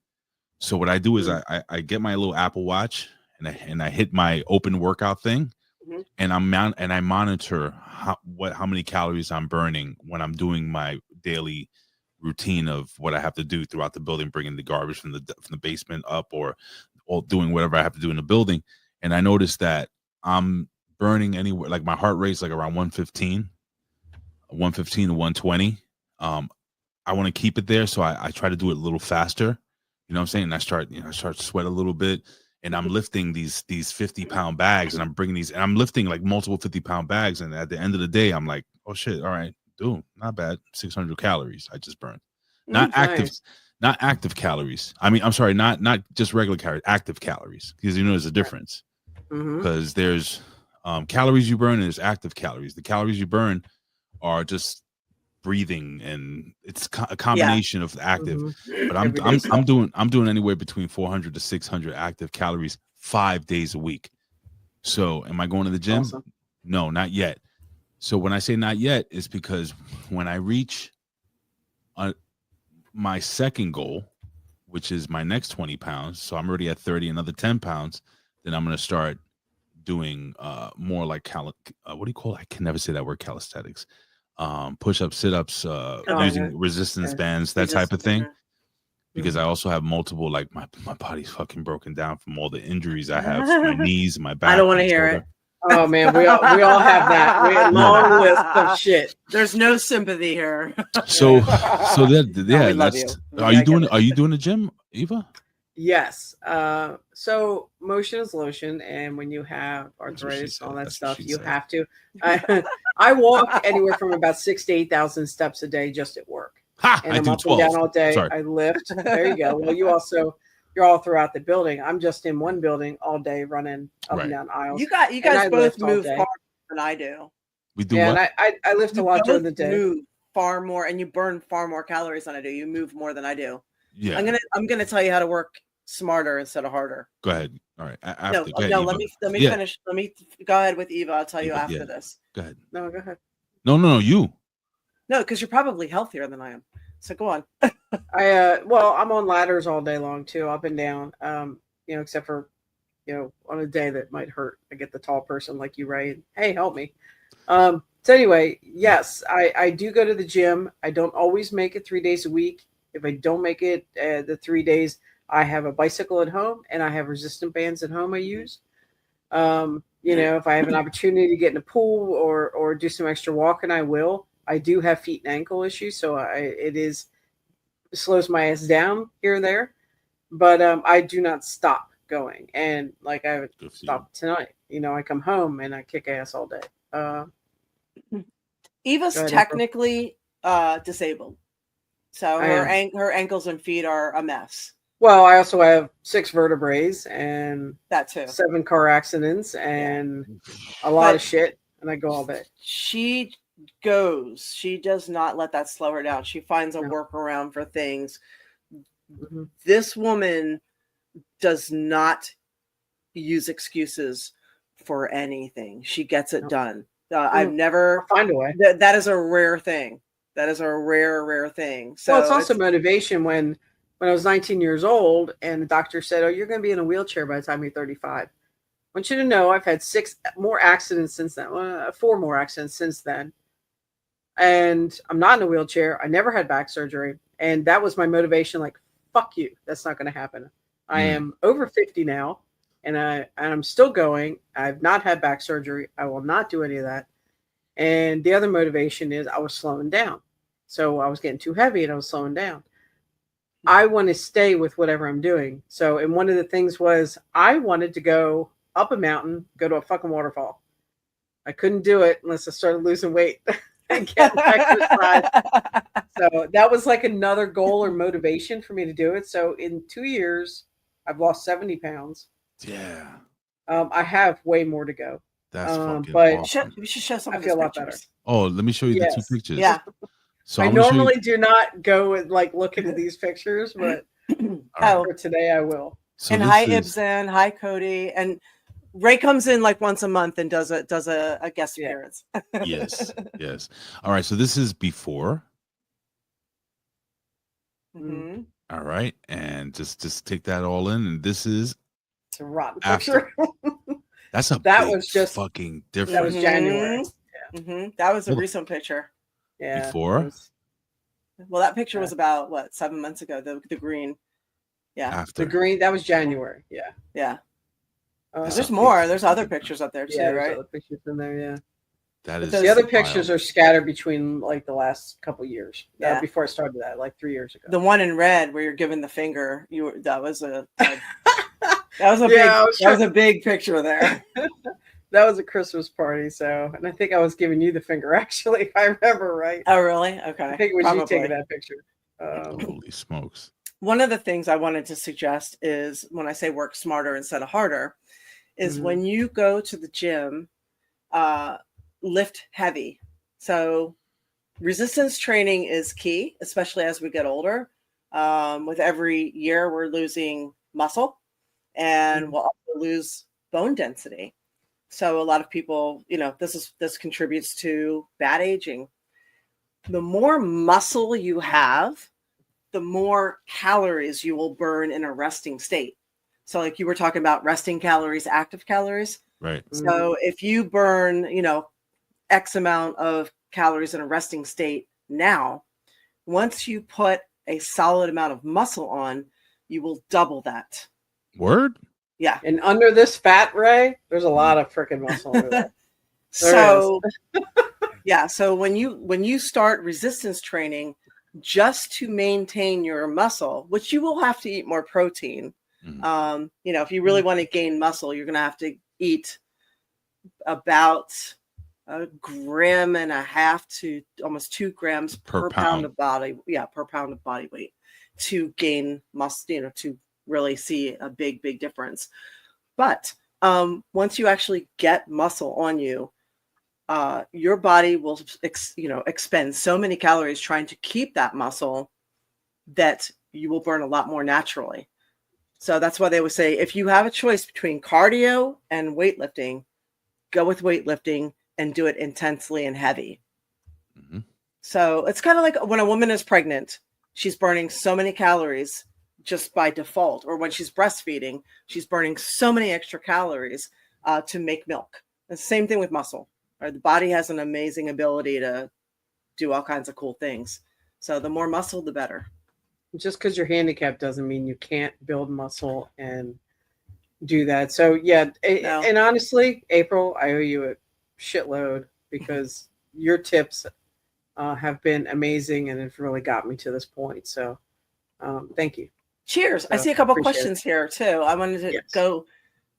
So what I do is I get my little Apple Watch and I hit my open workout thing, and I monitor how many calories I'm burning when I'm doing my daily routine of what I have to do throughout the building, bringing the garbage from the basement up or doing whatever I have to do in the building. And I noticed that I'm burning anywhere, like my heart rate's like around 115 to 120. I want to keep it there, so I try to do it a little faster. You know what I'm saying? And I start to sweat a little bit, and I'm lifting these 50-pound bags, and I'm bringing these, and I'm lifting like multiple 50-pound bags. And at the end of the day, I'm like, oh shit, all right, dude, not bad. 600 calories I just burned. Not active calories. I mean, I'm sorry, not just regular calories, active calories, because there's a difference. Because there's calories you burn and there's active calories. The calories you burn are just breathing, and it's a combination of active. But I'm doing anywhere between 400 to 600 active calories 5 days a week. So am I going to the gym? Awesome. No, not yet. So when I say not yet, it's because when I reach my second goal, which is my next 20 pounds, so I'm already at 30, another 10 pounds, then I'm going to start doing more like what do you call it? I can never say that word, calisthenics. Push-ups, sit-ups, using resistance bands, that type of thing. Because I also have multiple, like my body's fucking broken down from all the injuries I have, my knees, my back. I don't want to hear it. Oh man, we all have that. We have a long list of shit. There's no sympathy here. So that Are you doing the gym, Eva? Yes. So motion is lotion, and when you have arthritis and all that stuff, you have to. I walk anywhere from about 6,000 to 8,000 steps a day just at work. And I'm up and down all day. Sorry. I lift. There you go. Well, you're all throughout the building. I'm just in one building all day running up and down aisles. You guys both move hard than I do. We do Yeah, what? and I lift a lot during the day. Move far more, and you burn far more calories than I do. You move more than I do. Yeah. I'm gonna tell you how to work smarter instead of harder. Go ahead. All right. No, let me finish. Let me go ahead with Eva. I'll tell you after this. Go ahead. No, go ahead. No, you. No, because you're probably healthier than I am. So go on. Well, I'm on ladders all day long too, up and down. Except for, on a day that might hurt, I get the tall person like you, Ray. Hey, help me. So anyway, yes, I do go to the gym. I don't always make it 3 days a week. If I don't make it the 3 days, I have a bicycle at home and I have resistant bands at home I use. If I have an opportunity to get in a pool or do some extra walking, I will. I do have feet and ankle issues, so it slows my ass down here and there. But I do not stop going. And like I would stop tonight. I come home and I kick ass all day. Eva's technically disabled. So her ankles and feet are a mess. Well, I also have 6 vertebrae and that too. 7 car accidents and a lot of shit. And I go all day. She does not let that slow her down. She finds a workaround for things. Mm-hmm. This woman does not use excuses for anything. She gets it done. I've never find a way. That is a rare thing. That is a rare thing. So it's also motivation when I was 19 years old and the doctor said, "Oh, you're going to be in a wheelchair by the time you're 35." I want you to know I've had 6 more accidents since then. 4 more accidents since then. And I'm not in a wheelchair. I never had back surgery. And that was my motivation. Like, fuck you. That's not going to happen. I am over 50 now and I'm still going. I've not had back surgery. I will not do any of that. And the other motivation is I was slowing down. So I was getting too heavy and I was slowing down. I want to stay with whatever I'm doing. So, and one of the things was I wanted to go up a mountain, go to a fucking waterfall. I couldn't do it unless I started losing weight and getting exercise. So that was like another goal or motivation for me to do it. So in 2 years, I've lost 70 pounds. Yeah. I have way more to go. That's fucking but awesome. We should show some of I feel these a lot pictures. better. Oh, let me show you the 2 pictures. Yeah. So I normally do not go and like look into these pictures, but for today I will. So and hi Ibsen, hi Cody, and Ray comes in like once a month and does a guest appearance. Yes. All right, so this is before. Mm-hmm. All right, and just take that all in, and this is it's a rotten after. Picture. That was just fucking different. That was January. Yeah. Mm-hmm. That was a recent picture. Yeah. Before. Well, that picture was about 7 months ago. The green. Yeah. After. The green. That was January. Yeah. Yeah. There's more. There's other pictures up there too, right? Other pictures in there. Yeah. That is the other pictures are scattered between like the last couple years. Before I started that, like 3 years ago. The one in red where you're giving the finger. That was a big picture there. That was a Christmas party, and I think I was giving you the finger actually, if I remember right. Oh, really? Okay. I think it was you taking that picture. Holy smokes. One of the things I wanted to suggest is when I say work smarter instead of harder, is when you go to the gym, lift heavy. So resistance training is key, especially as we get older. With every year, we're losing muscle and we'll also lose bone density. So a lot of people, this contributes to bad aging. The more muscle you have, the more calories you will burn in a resting state. So like you were talking about resting calories, active calories. Right. So if you burn, X amount of calories in a resting state now, once you put a solid amount of muscle on, you will double that. Word? Yeah. And under this fat, Ray, there's a lot of freaking muscle under that. So so when you start resistance training, just to maintain your muscle, which you will have to eat more protein. If you really want to gain muscle, you're going to have to eat about 1.5 grams to almost 2 grams per pound of body. Yeah, per pound of body weight to gain muscle, to really see a big difference. But once you actually get muscle on you, your body will expend so many calories trying to keep that muscle that you will burn a lot more naturally. So that's why they would say, if you have a choice between cardio and weightlifting, go with weightlifting and do it intensely and heavy. Mm-hmm. So it's kind of like when a woman is pregnant, she's burning so many calories just by default, or when she's breastfeeding, she's burning so many extra calories to make milk. The same thing with muscle. Right? The body has an amazing ability to do all kinds of cool things. So the more muscle, the better. Just because you're handicapped doesn't mean you can't build muscle and do that. So yeah, no. And honestly, April, I owe you a shitload because your tips have been amazing and have really got me to this point. So thank you. Cheers. I see a couple questions here too. I wanted to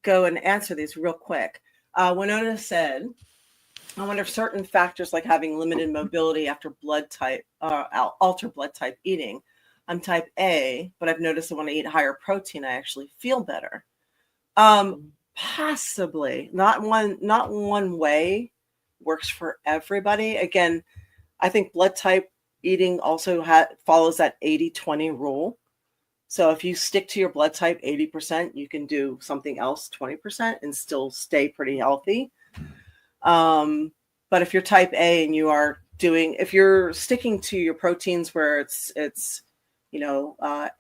go and answer these real quick. Winona said, I wonder if certain factors like having limited mobility after blood type alter blood type eating. I'm type A, but I've noticed that when I eat higher protein, I actually feel better. Possibly. Not one way works for everybody. Again, I think blood type eating also follows that 80-20 rule. So if you stick to your blood type 80%, you can do something else 20% and still stay pretty healthy. But if you're type A and if you're sticking to your proteins where it's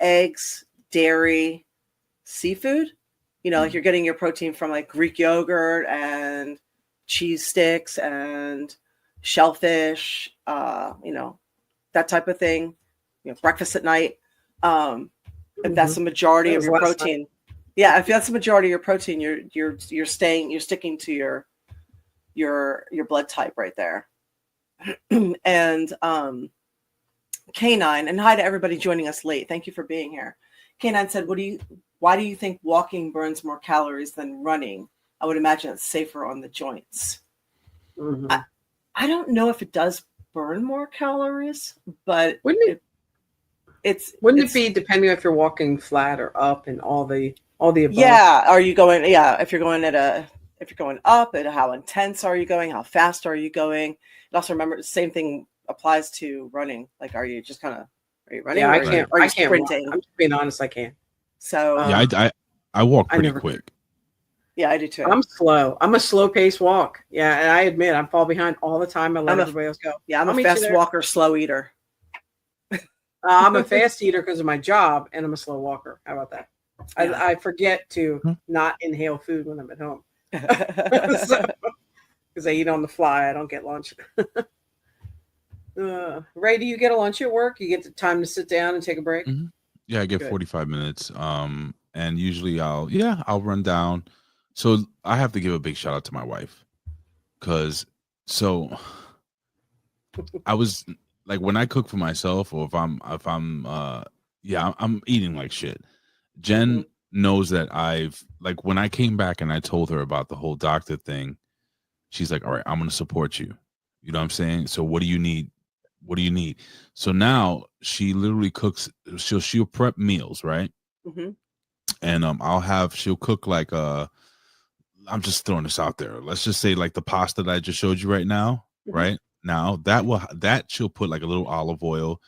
eggs, dairy, seafood, like you're getting your protein from like Greek yogurt and cheese sticks and shellfish, that type of thing, breakfast at night. If that's the majority of your protein, if that's the majority of your protein, you're sticking to your blood type right there. And K9, and hi to everybody joining us late. Thank you for being here. K9 said, why do you think walking burns more calories than running? I would imagine it's safer on the joints. Mm-hmm. I don't know if it does burn more calories, but wouldn't it be depending if you're walking flat or up and all the above? Yeah. Are you going? Yeah. If you're going up, and how intense are you going? How fast are you going? And also remember, the same thing applies to running. Like, are you running? Yeah, I can't sprinting? I'm just being honest. I can't. So I walk pretty quick. Yeah, I do too. I'm slow. I'm a slow paced walk. Yeah, and I admit I fall behind all the time. I let everybody else go. Yeah, I'm a fast walker, slow eater. I'm a fast eater because of my job, and I'm a slow walker. How about that? Yeah. I forget to not inhale food when I'm at home. Because I eat on the fly. I don't get lunch. Ray, do you get a lunch at work? You get the time to sit down and take a break? Mm-hmm. Yeah, I get 45 minutes. And usually I'll run down. So I have to give a big shout out to my wife, because I was like, when I cook for myself, or if I'm eating like shit. Jen knows that when I came back and I told her about the whole doctor thing, she's like, all right, I'm going to support you. You know what I'm saying? So what do you need? What do you need? So now she literally cooks. She'll prep meals, right? Mm-hmm. And she'll cook like I'm just throwing this out there. Let's just say like the pasta that I just showed you right now, right? Now that she'll put like a little olive oil,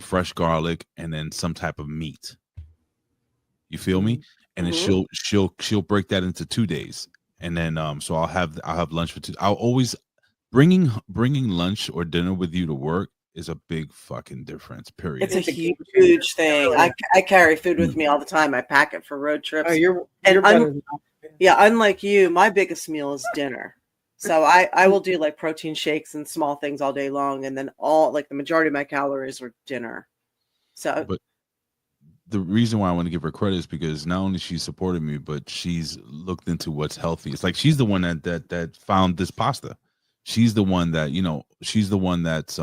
fresh garlic, and then some type of meat. You feel me? And then she'll break that into 2 days. And then so I'll have lunch for 2. I'll always bringing lunch or dinner with you to work is a big fucking difference. Period. It's a huge thing. I carry food with me all the time. I pack it for road trips. Unlike you, my biggest meal is dinner. So I will do like protein shakes and small things all day long, and then the majority of my calories are dinner. So but the reason why I want to give her credit is because not only she supported me, but she's looked into what's healthy. It's like she's the one that found this pasta. She's the one that's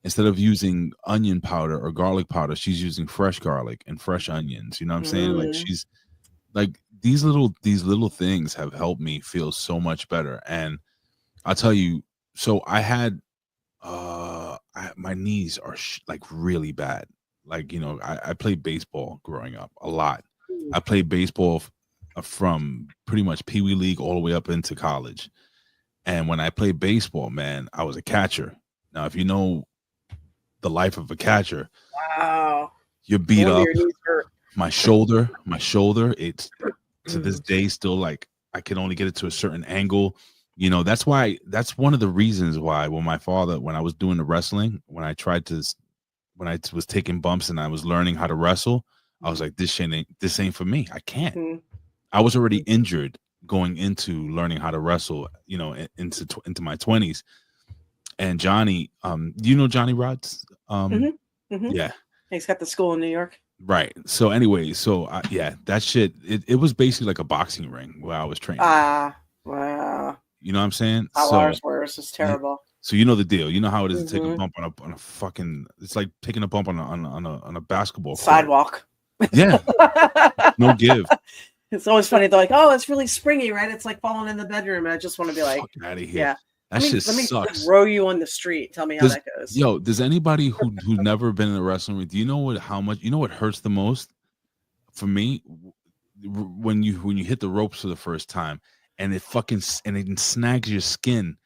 instead of using onion powder or garlic powder, she's using fresh garlic and fresh onions. You know what I'm saying? Like she's like these little things have helped me feel so much better. And I'll tell you, so I had my knees are like really bad. Like, I played baseball growing up a lot. I played baseball from pretty much Pee Wee League all the way up into college. And when I played baseball, man, I was a catcher. Now, if you know the life of a catcher, Wow. you're beat No wonder up. your knees hurt. My shoulder, it's to this day still like I can only get it to a certain angle. You know, that's one of the reasons why when I was doing the wrestling, when I was taking bumps and I was learning how to wrestle, I was like, this ain't for me. I can't. Mhm. I was already injured going into learning how to wrestle, you know, into my 20s. And Johnny, you know Johnny Rods? Mhm. Yeah. He's got the school in New York. Right. So anyway, yeah, that shit, it was basically like a boxing ring where I was training. Wow. You know what I'm saying? How So ours were. This is terrible. So you know the deal. You know how it is to take a bump on a fucking. It's like taking a bump on a basketball court. Sidewalk. Yeah, no give. It's always funny. They're like, "Oh, it's really springy, right?" It's like falling in the bedroom, and I just want to be like, "Fuck out of here!" Yeah, that shit sucks. Let me throw you on the street. Tell me how that goes. Yo, does anybody who never been in a wrestling ring? Do you know what hurts the most? For me, when you hit the ropes for the first time, and it snags your skin.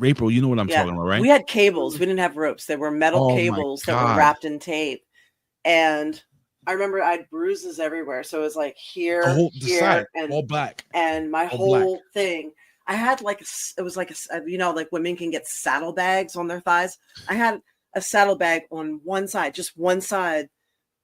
April, you know what I'm talking about, right? We had cables. We didn't have ropes. They were metal cables that were wrapped in tape. And I remember I had bruises everywhere. So it was like here, and all black. And my whole thing. I had like like women can get saddlebags on their thighs. I had a saddlebag on one side, just one side.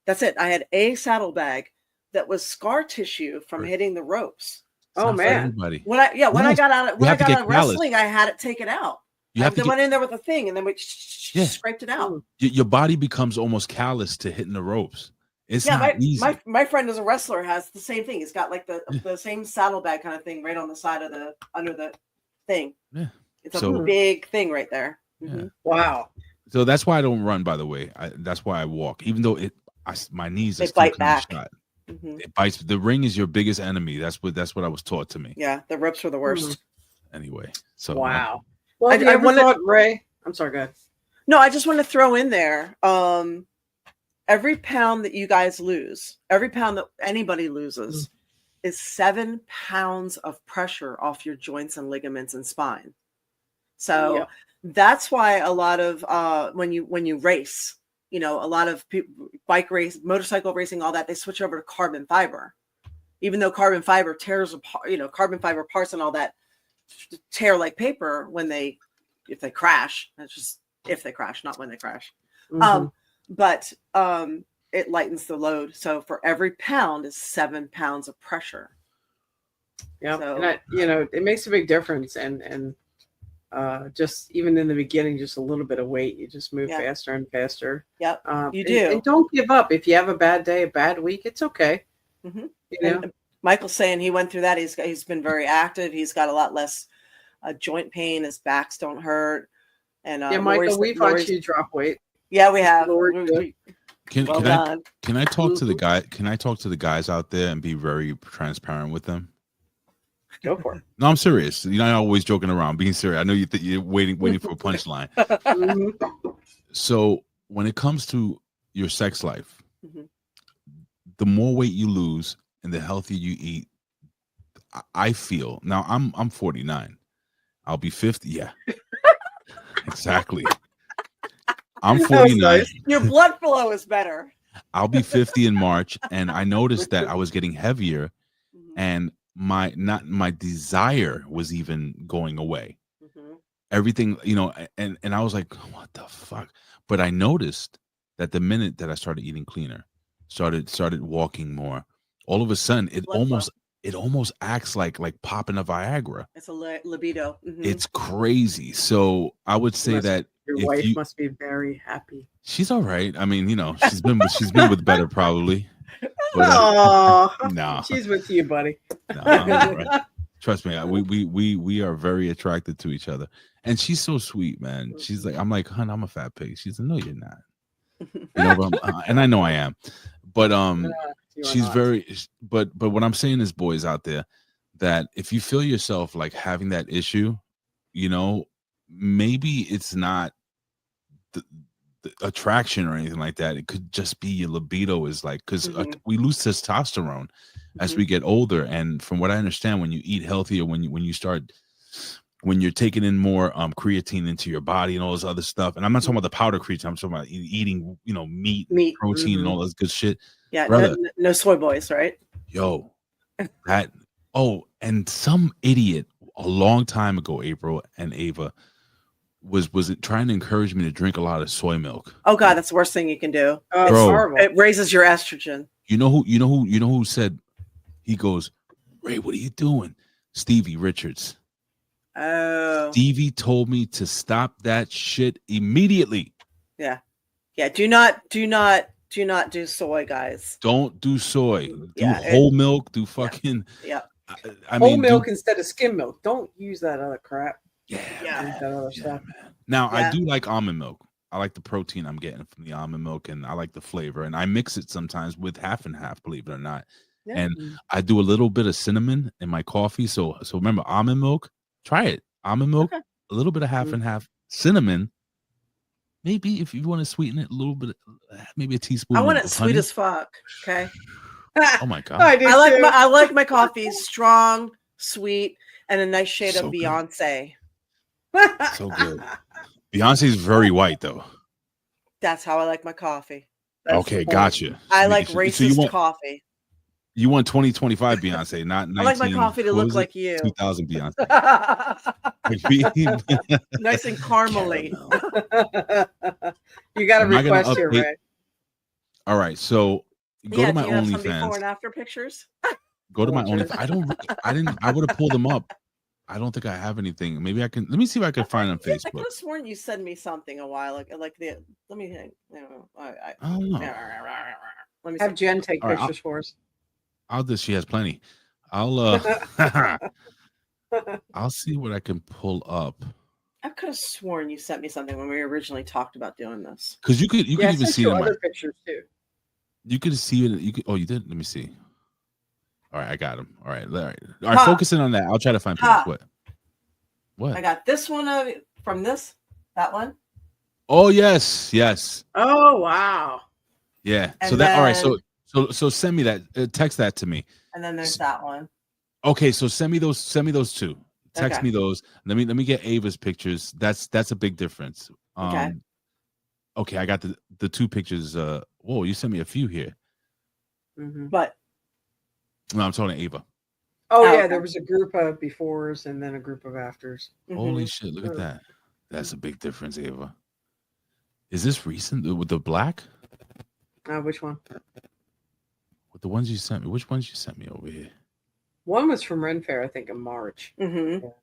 That's it. I had a saddlebag that was scar tissue from hitting the ropes. Oh man! When I got out of wrestling, I had it taken out. They went in there with a thing, and then we scraped it out. Your body becomes almost callous to hitting the ropes. It's not easy. My friend is a wrestler, has the same thing. He's got like the same saddlebag kind of thing right on the side of under the thing. Yeah, it's a big thing right there. Yeah. Wow. So that's why I don't run. By the way, that's why I walk. Even though my knees they bite back. It bites. The ring is your biggest enemy. That's what I was taught to me. Yeah, the ropes were the worst. Anyway, so wow. Well, I thought, Ray. I'm sorry, go ahead. No, I just want to throw in there. Every pound that you guys lose, every pound that anybody loses, is 7 pounds of pressure off your joints and ligaments and spine. So that's why a lot of when you race. You know, a lot of people, bike race, motorcycle racing, all that, they switch over to carbon fiber, even though carbon fiber tears apart, carbon fiber parts and all that tear like paper if they crash. That's just if they crash, not when they crash. But it lightens the load. So for every pound is 7 pounds of pressure. Yeah. So, and it makes a big difference. And just even in the beginning, just a little bit of weight, you just move faster and faster. Yep, you do. And don't give up. If you have a bad day, a bad week, it's okay. And Michael's saying he went through that. He's been very active. He's got a lot less joint pain. His backs don't hurt. And Michael, we've watched you drop weight. Yeah, we have. Can I talk to the guy? Can I talk to the guys out there and be very transparent with them? Go for it. No, I'm serious. You're not always joking around. Being serious. I know you're waiting for a punchline. So when it comes to your sex life, the more weight you lose and the healthier you eat, I feel now. I'm 49. I'll be 50. Yeah, exactly. I'm 49. Nice. Your blood flow is better. I'll be 50 in March, and I noticed that I was getting heavier, and my desire was even going away. Everything, and I was like, what the fuck? But I noticed that the minute that I started eating cleaner, started walking more, all of a sudden it almost acts like popping a Viagra. It's a libido. It's crazy. So I would say that your wife must be very happy. She's all right. I mean, she's been with better probably. But, no, she's with you, buddy. No, right. Trust me, we are very attracted to each other, and she's so sweet, man. She's like, I'm like, hun, I'm a fat pig. She's like, no, you're not. And I know I am, but she's very. But what I'm saying is, boys out there, that if you feel yourself like having that issue, maybe it's not the attraction or anything like that. It could just be your libido is like, because we lose testosterone as we get older, and from what I understand, when you eat healthier, when you start when you're taking in more creatine into your body and all this other stuff. And I'm not talking about the powder creatine. I'm talking about eating, meat, protein, and all this good shit. Yeah, brother. No soy boys, right? Yo, that. Oh, and some idiot a long time ago, April and Ava, was trying to encourage me to drink a lot of soy milk. Oh God, that's the worst thing you can do. Oh, It's Bro. horrible. It raises your estrogen. You know who said? He goes, Ray, what are you doing? Stevie Richards. Oh. Stevie told me to stop that shit immediately. Yeah. Do not do soy, guys. Don't do soy. Do Yeah, whole milk. Do fucking. Yeah. I Whole mean, milk instead of skim milk. Don't use that other crap. Yeah. Yeah. That other stuff. Man. Now Yeah. I do like almond milk. I like the protein I'm getting from the almond milk, and I like the flavor. And I mix it sometimes with half and half, believe it or not. Yeah. And I do a little bit of cinnamon in my coffee. So remember, almond milk. Try it. Almond milk. Okay. A little bit of half and half. Cinnamon. Maybe if you want to sweeten it a little bit, maybe a teaspoon. I want it of sweet honey. as fuck. Okay. Oh my god! I like my coffee strong, sweet, and a nice shade So of good. Beyonce. So good. Beyonce's very white though. That's how I like my coffee. Okay, gotcha. I like So racist coffee. You want 2025 Beyonce, not 19. I like my coffee to look like you. 2000 Beyonce. Nice and caramely. You got to Am I gonna request here, update- Ray. All right, so go to my do you have some before OnlyFans. and after pictures? Go to my Sure. OnlyFans. I would have pulled them up. I don't think I have anything. Maybe I can. Let me see if I can find on I could Facebook. have sworn you sent me something a while ago. Let me think. I don't know. Let me Have see. Jen take All right, pictures for us. I'll just. She has plenty. I'll see what I can pull up. I could have sworn you sent me something when we originally talked about doing this. Because you could Yeah, I even sent see you it in my. other pictures too. You could see it. You could. Oh, you did. Let me see. All right, I got him. All right. All right. Ha. Focusing on that. I'll try to find Ha. pictures. What? I got this one from that one. Oh yes, yes, Oh wow! yeah. And So that. All right. then- So send me that. Text that to me. And then there's that one. Okay. So send me those. Send me those two. Text Okay. me those. Let me get Ava's pictures. That's a big difference. Okay. Okay. I got the two pictures. Whoa, you sent me a few here. Mhm. But No, I'm talking to Ava. Oh yeah, okay. there was a group of befores and then a group of afters. Holy mhm. shit! Look at that. That's a big difference, Ava. Is this recent with the black? Which one? With the ones you sent me? Which ones you sent me over here? One was from Ren Fair, I think, in March. Mhm. All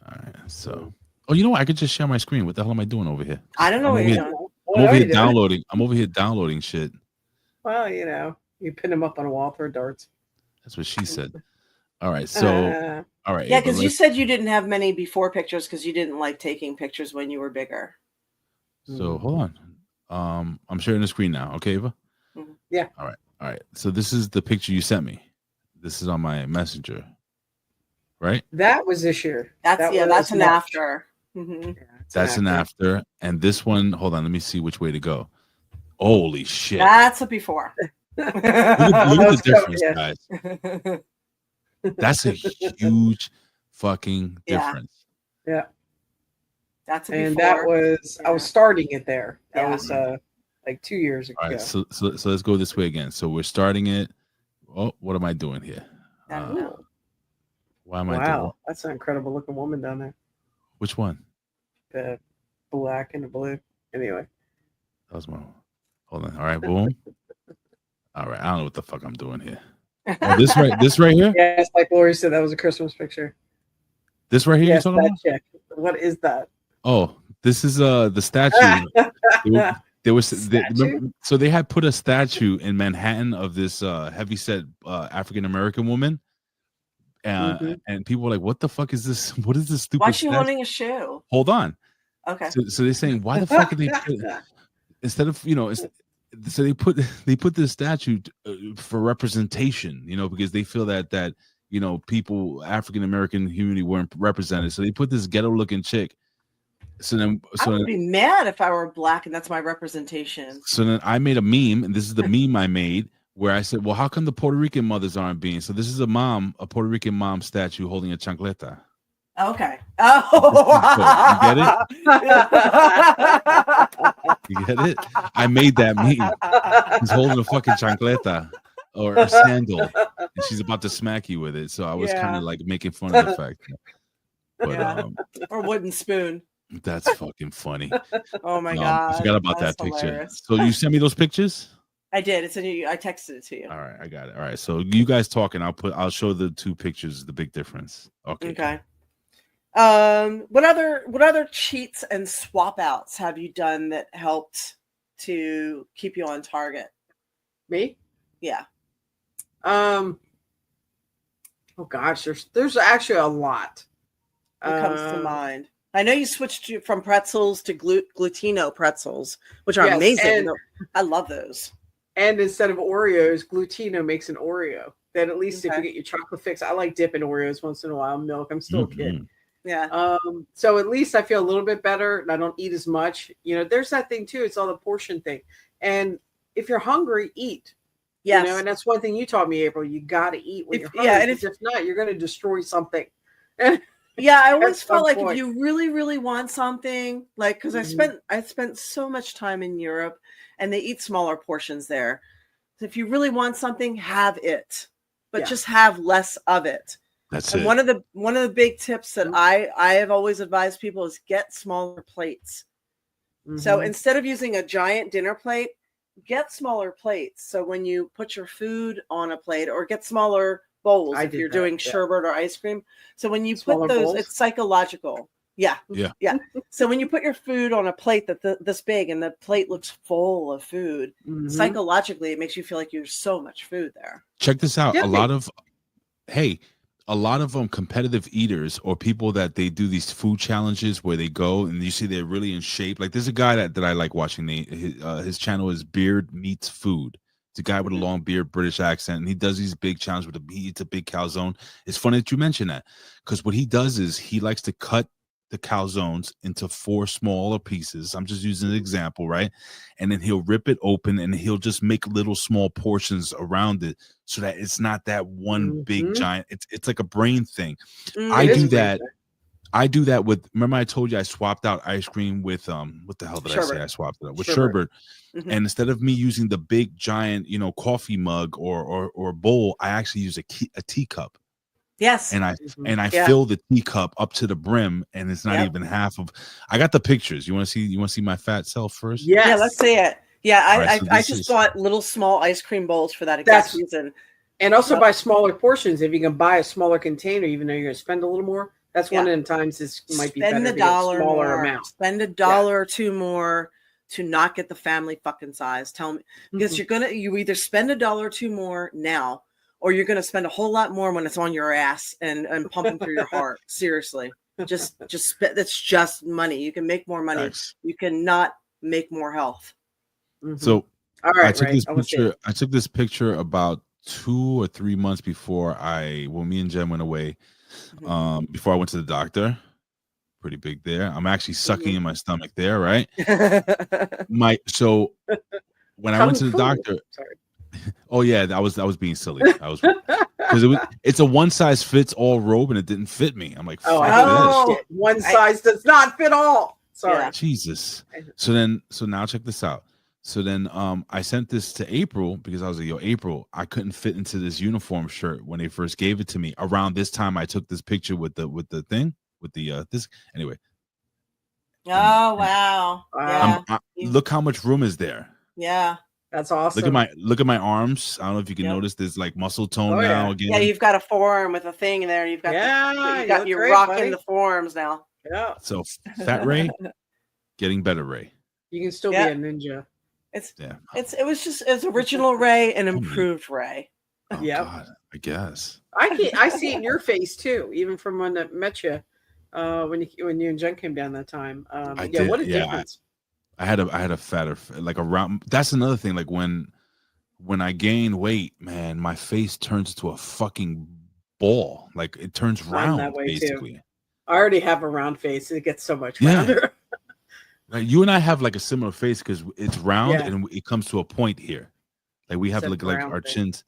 right. So. Oh, you know what? I could just share my screen. What the hell am I doing over here? I don't know I'm what over you're here- doing. What I'm over are you here doing? downloading. I'm over here downloading shit. Well, you pin them up on a wall, throw darts. That's what she said. All right. So. All right. Yeah, Ava, because you let's- said you didn't have many before pictures because you didn't like taking pictures when you were bigger. So hold on. I'm sharing the screen now. Okay, Ava? Mhm. Yeah. All right. All right. So this is the picture you sent me. This is on my messenger. Right? That was this year. That's was that's an March. after. Mhm. Yeah, it's That's an after. And this one, hold on, let me see which way to go. Holy shit. That's a before. Look at Those the difference, yeah. guys. That's a huge fucking Yeah. difference. Yeah. That's a And before. that was I was Yeah. starting it there. That Yeah. was like 2 years ago. All right, so let's go this way again. So we're starting it. Oh, what am I doing here? I don't know. Why am I doing Wow, that's an incredible looking woman down there. which one? The black and the blue. Anyway. That was my hold on. All right, boom. All right, I don't know what the fuck I'm doing here. Oh, this right here? Yes, like Lori said, that was a Christmas picture. This right here Yes, you're talking that about? chick. What is that? Oh, this is the statue. There was Statue? so they had put a statue in Manhattan of this heavyset African American woman, Mhm. and people were like, "What the fuck is this? What is this stupid?" Why is she statue?" holding a shoe? Hold on. Okay. So they're saying, why the fuck did they put, instead of so they put this statue for representation, because they feel that people African American community weren't represented, so they put this ghetto looking chick. I would be mad if I were black and that's my representation. So then I made a meme, and this is the meme I made, where I said, well, how come the Puerto Rican mothers aren't being? So this is a Puerto Rican mom statue holding a chancleta. Okay. Oh, You get it? You get it? I made that meme. He's holding a fucking chancleta or a sandal, and she's about to smack you with it. So I was kind of like making fun of the fact. But or wooden spoon. That's fucking funny. Oh my god! I forgot about That's that picture. hilarious. So you sent me those pictures? I did. It's in you. I texted it to you. All right, I got it. All right, so you guys talking. I'll show the two pictures. The big difference. Okay. What other cheats and swap outs have you done that helped to keep you on target? Me? Yeah. Oh gosh, there's actually a lot. What comes to mind? I know you switched from pretzels to glutino pretzels, which are amazing. I love those. And instead of Oreos, glutino makes an Oreo. Then at least if you get your chocolate fix, I like dipping Oreos once in a while. Milk. I'm still a kid. Yeah. So at least I feel a little bit better and I don't eat as much. You know, there's that thing too. It's all the portion thing. And if you're hungry, eat. Yes. You know, and that's one thing you taught me, April. You got to eat when you're hungry. Yeah, and if not, you're going to destroy something. Yeah, I always felt like if you really, really want something, like because I spent so much time in Europe, and they eat smaller portions there. So if you really want something, have it, but just have less of it. That's and it. One of the big tips that I have always advised people is get smaller plates. So instead of using a giant dinner plate, get smaller plates. So when you put your food on a plate, or get smaller bowls if you're doing sherbet or ice cream. So when you put those, bowls? It's psychological. Yeah. So when you put your food on a plate this big and the plate looks full of food, psychologically it makes you feel like there's so much food there. Check this out. A lot of competitive eaters or people that they do these food challenges where they go and you see they're really in shape. Like there's a guy that I like watching. His channel is Beard Meets Food. It's a guy with a long beard, British accent, and he does these big challenges he eats a big calzone. It's funny that you mention that because what he does is he likes to cut the calzones into 4 smaller pieces. I'm just using an example, right? And then he'll rip it open and he'll just make little small portions around it so that it's not that one big giant. It's like a brain thing. I do that. I do that with, remember I told you I swapped out ice cream with what the hell did I say? I swapped it out with sherbet. And instead of me using the big giant, coffee mug or bowl, I actually use a teacup. Yes. And I fill the teacup up to the brim, and it's not even half of. I got the pictures. You want to see my fat self first? Yes. Yeah, let's see it. Yeah, I just bought little small ice cream bowls for that exact reason. And also buy smaller portions. If you can buy a smaller container, even though you're going to spend a little more, that's one of the times this might be better to get a smaller amount. Spend $1 or $2 more to not get the family fucking size. Tell me, because you either spend $1 or $2 more now, or you're gonna spend a whole lot more when it's on your ass and pumping through your heart. Seriously, just that's just money. You can make more money. Nice. You cannot make more health. So, all right, I took this picture about 2 or 3 months before me and Jen went away. Before I went to the doctor. Pretty big there. I'm actually sucking in my stomach there, right? So when I went to the doctor, oh yeah, I was being silly. I was because it's a one size fits all robe and it didn't fit me. I'm like, shit. One size does not fit all. Sorry, Jesus. So now check this out. So then I sent this to April because I was like, yo, April, I couldn't fit into this uniform shirt when they first gave it to me. Around this time, I took this picture with the thing, with the this anyway. Oh, wow. Yeah. Look how much room is there. Yeah. That's awesome. Look at my arms. I don't know if you can notice there's like muscle tone now again. Yeah, you've got a forearm with a thing in there. You've got you're rocking the forearms now. Yeah. So Fat Ray, getting better Ray. You can still be a ninja. It's original Ray and improved Ray. Oh, God, I guess. I see it in your face too, even from when I met you, when you and Jen came down that time. What a difference. I had a fatter, like a round. That's another thing. Like when I gain weight, man, my face turns to a fucking ball. Like it turns round that way basically. Too. I already have a round face. It gets so much rounder. Like you and I have like a similar face because it's round and it comes to a point here. Like we have like our chins,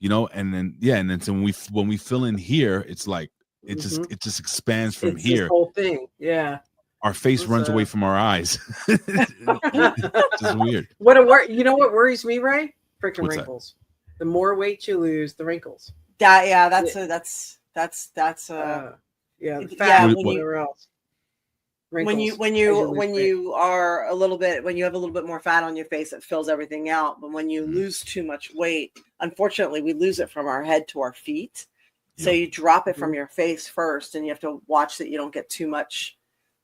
and then so when we fill in here, it's like it just expands from it's here. This whole thing, yeah. Our face runs away from our eyes. It's just weird. You know what worries me, Ray? Freaking What's wrinkles. The more weight you lose, the wrinkles. That's The yeah, fat, when whatever else. Wrinkles when as you you lose when weight. you are a little bit when you have a little bit more fat on your face, it fills everything out. But when you Mhm. lose too much weight, unfortunately, we lose it from our head to our feet. So Yeah. you drop it from Mhm. your face first, and you have to watch that you don't get too much.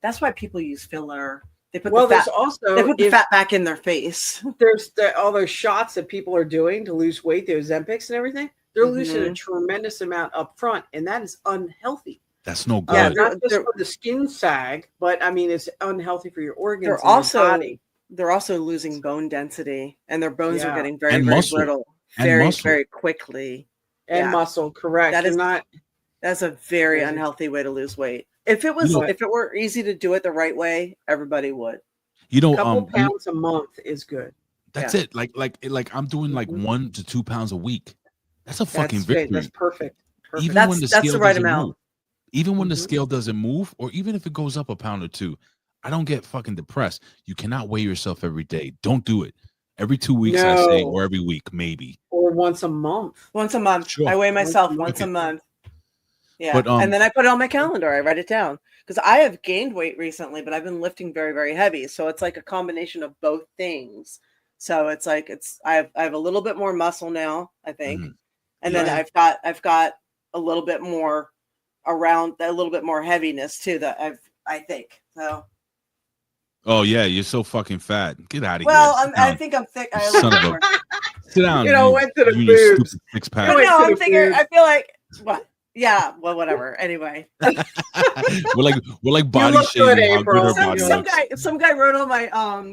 That's why people use filler. They put Well, the there's fat. also They put the if fat back in their face. there's all those shots that people are doing to lose weight, the Ozempics and everything. They're losing a Mhm. tremendous amount up front, and that is unhealthy. That's no Yeah, good. Not just they're for the skin sag, but I mean, it's unhealthy for your organs they're and your also body. they're also losing bone density, and their bones are Yeah, getting very And very muscle. brittle And very muscle. very quickly. and Yeah. muscle. Correct. That You're is not. That's a very Crazy. unhealthy way to lose weight. If it You was know, if it were easy to do it the right way, everybody would. you know, Couple pounds a month is good. that's Yeah. it. Like I'm doing like Mhm. 1 to 2 pounds a week. That's a fucking That's great. That's victory. perfect. Perfect. Even That's when the that's the scale right doesn't amount. move. Even when the Mhm. scale doesn't move, or even if it goes up a pound or two, I don't get fucking depressed. You cannot weigh yourself every day. Don't do it. Every 2 weeks, I say, No. or every week, maybe. Or once a month. Once a month. Sure. I weigh Once a myself month. once a month. Yeah. But And then I put it on my calendar. I write it down. Because I have gained weight recently, but I've been lifting very, very heavy. So it's like a combination of both things. So it's like I have a little bit more muscle now, I think. Mhm. And Yeah. then I've got a little bit more around a little bit more heaviness too that I think. So Oh yeah, you're so fucking fat. Get out of well, here. Sit I down. think I'm thick. You I son look of a- more. Sit down. You know, you, went to the you and your boobs. stupid six But pack. went no, to I'm the thinking. boobs. I feel like what? Yeah. Well, whatever. Anyway, we're like body look good, shaming how good April. her some body some looks. guy wrote on my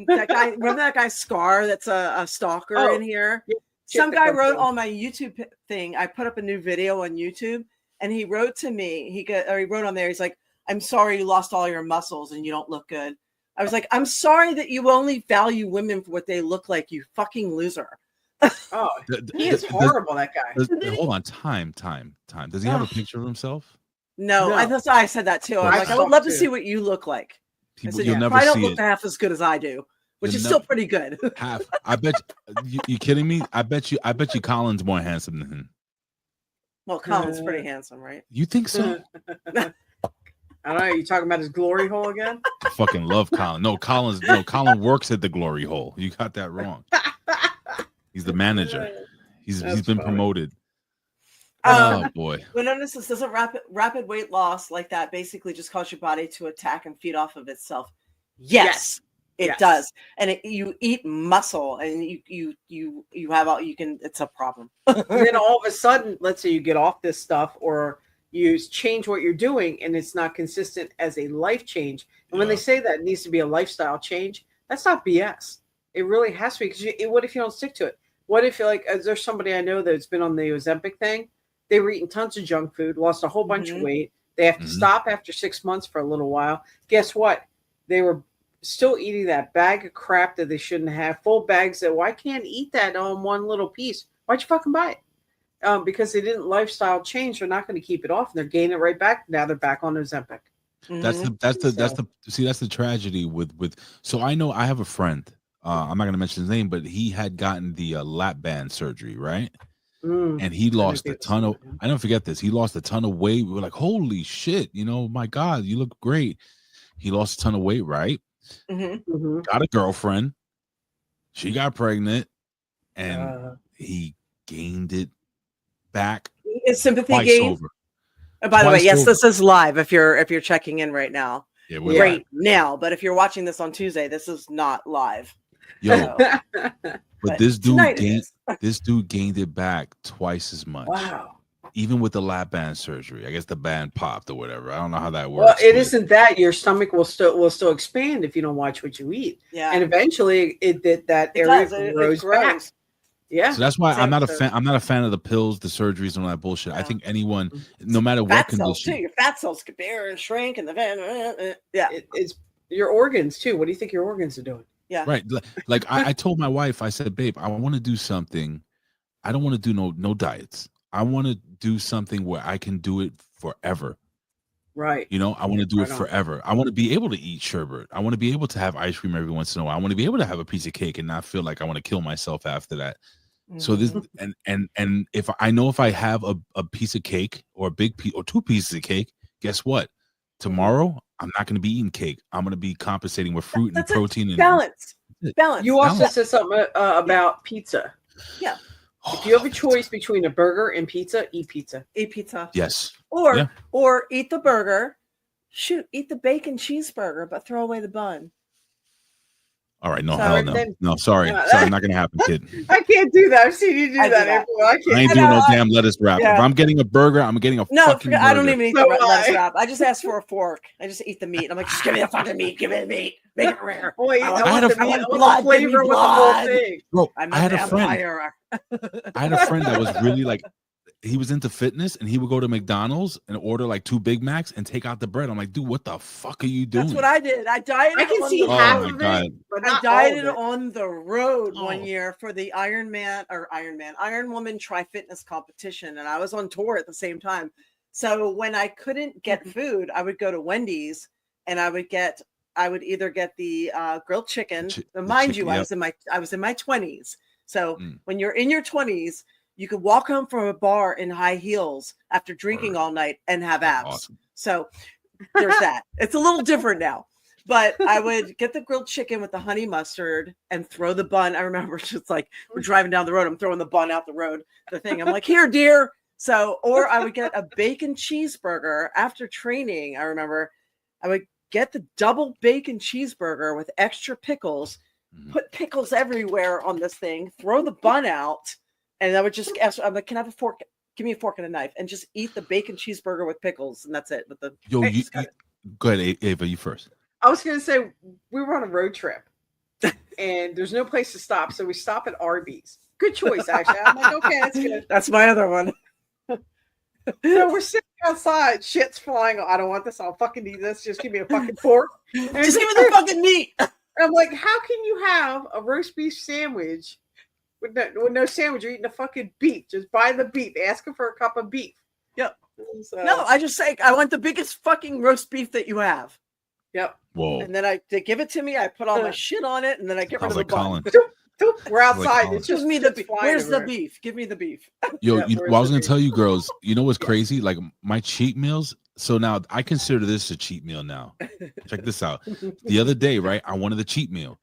that guy. Remember that guy Scar? That's a stalker Oh, in here. yeah, Some that guy comes wrote in. on my YouTube thing. I put up a new video on YouTube, and he wrote to me. He wrote on there. He's like, "I'm sorry you lost all your muscles and you don't look good." I was like, "I'm sorry that you only value women for what they look like. You fucking loser." Oh, Th- he th- is does- horrible, that guy. hold on, time. Does he have a Ugh. picture of himself? No, No. that's why I said that too. I'm I like, I saw would love to too. see what you look like. I said, You'll "You never probably don't see look it. half as good as I do, which You'll is never- still pretty good." Half. I bet you kidding me? I bet you Colin's more handsome than him. Well, Colin's pretty handsome, right? You think so? I don't know. You talking about his glory hole again? I fucking love Colin. No, Colin works at the glory hole. You got that wrong. He's the manager. He's That's been funny. promoted. Um, Oh boy. But notice this doesn't rapid weight loss like that basically just cause your body to attack and feed off of itself. Yes, it Yes. does. And you eat muscle and you have all you can. It's a problem. And then all of a sudden, let's say you get off this stuff or you change what you're doing and it's not consistent as a life change. And when they Yeah. say that it needs to be a lifestyle change, that's not BS. It really has to be because what if you don't stick to it? What if you're like, there's somebody I know that's been on the Ozempic thing. They were eating tons of junk food, lost a whole bunch of Mhm. weight. They have to Mhm. stop after 6 months for a little while. Guess what? They were still eating that bag of crap that they shouldn't have, full bags that, well, I can't eat that on one little piece. Why'd you fucking buy it? Because they didn't lifestyle change. They're not going to keep it off, and they're gaining it right back. Now they're back on Ozempic. That's Mhm. the tragedy with so I know I have a friend. I'm not gonna mention his name, but he had gotten the lap band surgery, right? And he lost a ton of. I never forget this. He lost a ton of weight. We were like, "Holy shit! My God, you look great." He lost a ton of weight, right? Mhm. Mm-hmm. Got a girlfriend. She got pregnant, and he gained it back Is sympathy twice gained? over. By the way, Twice yes, over. this is live. If you're checking in right now, Yeah, Yeah. right now. But if you're watching this on Tuesday, this is not live. Yo, So, but this dude tonight it gained is. this dude gained it back twice as much. Wow. Even with the lap band surgery. I guess the band popped or whatever. I don't know how that works. Well, it but- isn't that your stomach will still expand if you don't watch what you eat, Yeah, and eventually that it area does. It grows back. grows. Yeah. So that's why I'm Same not a thing. fan. I'm not a fan of the pills, the surgeries, and all that bullshit. I Yeah. think anyone, no matter what Fat cells condition, too. Your fat cells could bear and shrink, and the yeah. It's your organs too. What do you think your organs are doing? right? Like I told my wife, I said, "Babe, I want to do something. I don't want to do no diets. I want to do something where I can do it forever. Right. You know, I want to do it Right on. forever. I want to be able to eat sherbet. I want to be able to have ice cream every once in a while. I want to be able to have a piece of cake and not feel like I want to kill myself after that. So this and if I know if I have a piece of cake or a big piece or 2 pieces of cake, guess what? Tomorrow I'm not going to be eating cake. I'm going to be compensating with fruit and protein and balance. You also said something about pizza. Yeah. If you have a choice between a burger and pizza, eat pizza. Eat pizza. Yes. Or eat the burger. Shoot, eat the bacon cheeseburger, but throw away the bun. All right, no, Sorry, hell no. No, sorry. Not going to happen, kid. I can't do that. I've seen you do that. I ain't doing no damn lettuce wrap. Yeah. If I'm getting a burger, I'm getting a fucking burger. I don't even eat the lettuce wrap. I just ask for a fork. I just eat the meat. I'm like, just give me the fucking meat. Give me the meat. Make it rare. Wait, I want blood flavor with the whole thing. Bro, I had a friend that was really like, he was into fitness and he would go to McDonald's and order like 2 Big Macs and take out the bread. I'm like, dude, what the fuck are you doing? That's what I did. I dieted. I can see half of it, but I not dieted all of it. on the road one year for the Iron Woman Try Fitness competition, and I was on tour at the same time. So when I couldn't get food, I would go to Wendy's and I would either get the grilled chicken. Mind you, I was in my 20s. So when you're in your 20s, you could walk home from a bar in high heels after drinking all night and have abs. Awesome. So there's that. It's a little different now. But I would get the grilled chicken with the honey mustard and throw the bun. I remember just like we're driving down the road. I'm throwing the bun out the road. I'm like, here, dear. So, or I would get a bacon cheeseburger after training. I remember I would get the double bacon cheeseburger with extra pickles, put pickles everywhere on this thing, throw the bun out. And I would just ask, I'm like, can I have a fork? Give me a fork and a knife and just eat the bacon cheeseburger with pickles. And that's it. With the go ahead, Ava, you first. I was going to say, we were on a road trip and there's no place to stop. So we stop at Arby's. Good choice, actually. I'm like, okay, that's good. That's my other one. So we're sitting outside. Shit's flying. I don't want this. I'll fucking eat this. Just give me a fucking fork. Just give me the fucking meat. I'm like, how can you have a roast beef sandwich with no sandwich? You're eating a fucking beef. Just buy the beef. Ask him for a cup of beef. Yep. So, no, I just say I want the biggest fucking roast beef that you have. Yep. Whoa. And then they give it to me. I put all my shit on it, and then I get rid of the bun. We're outside. It's just me the beef. Where's the beef? Give me the beef. Yo, I was gonna tell you girls. You know what's crazy? Like my cheat meals. So now I consider this a cheat meal now. Check this out. The other day, right? I wanted a cheat meal.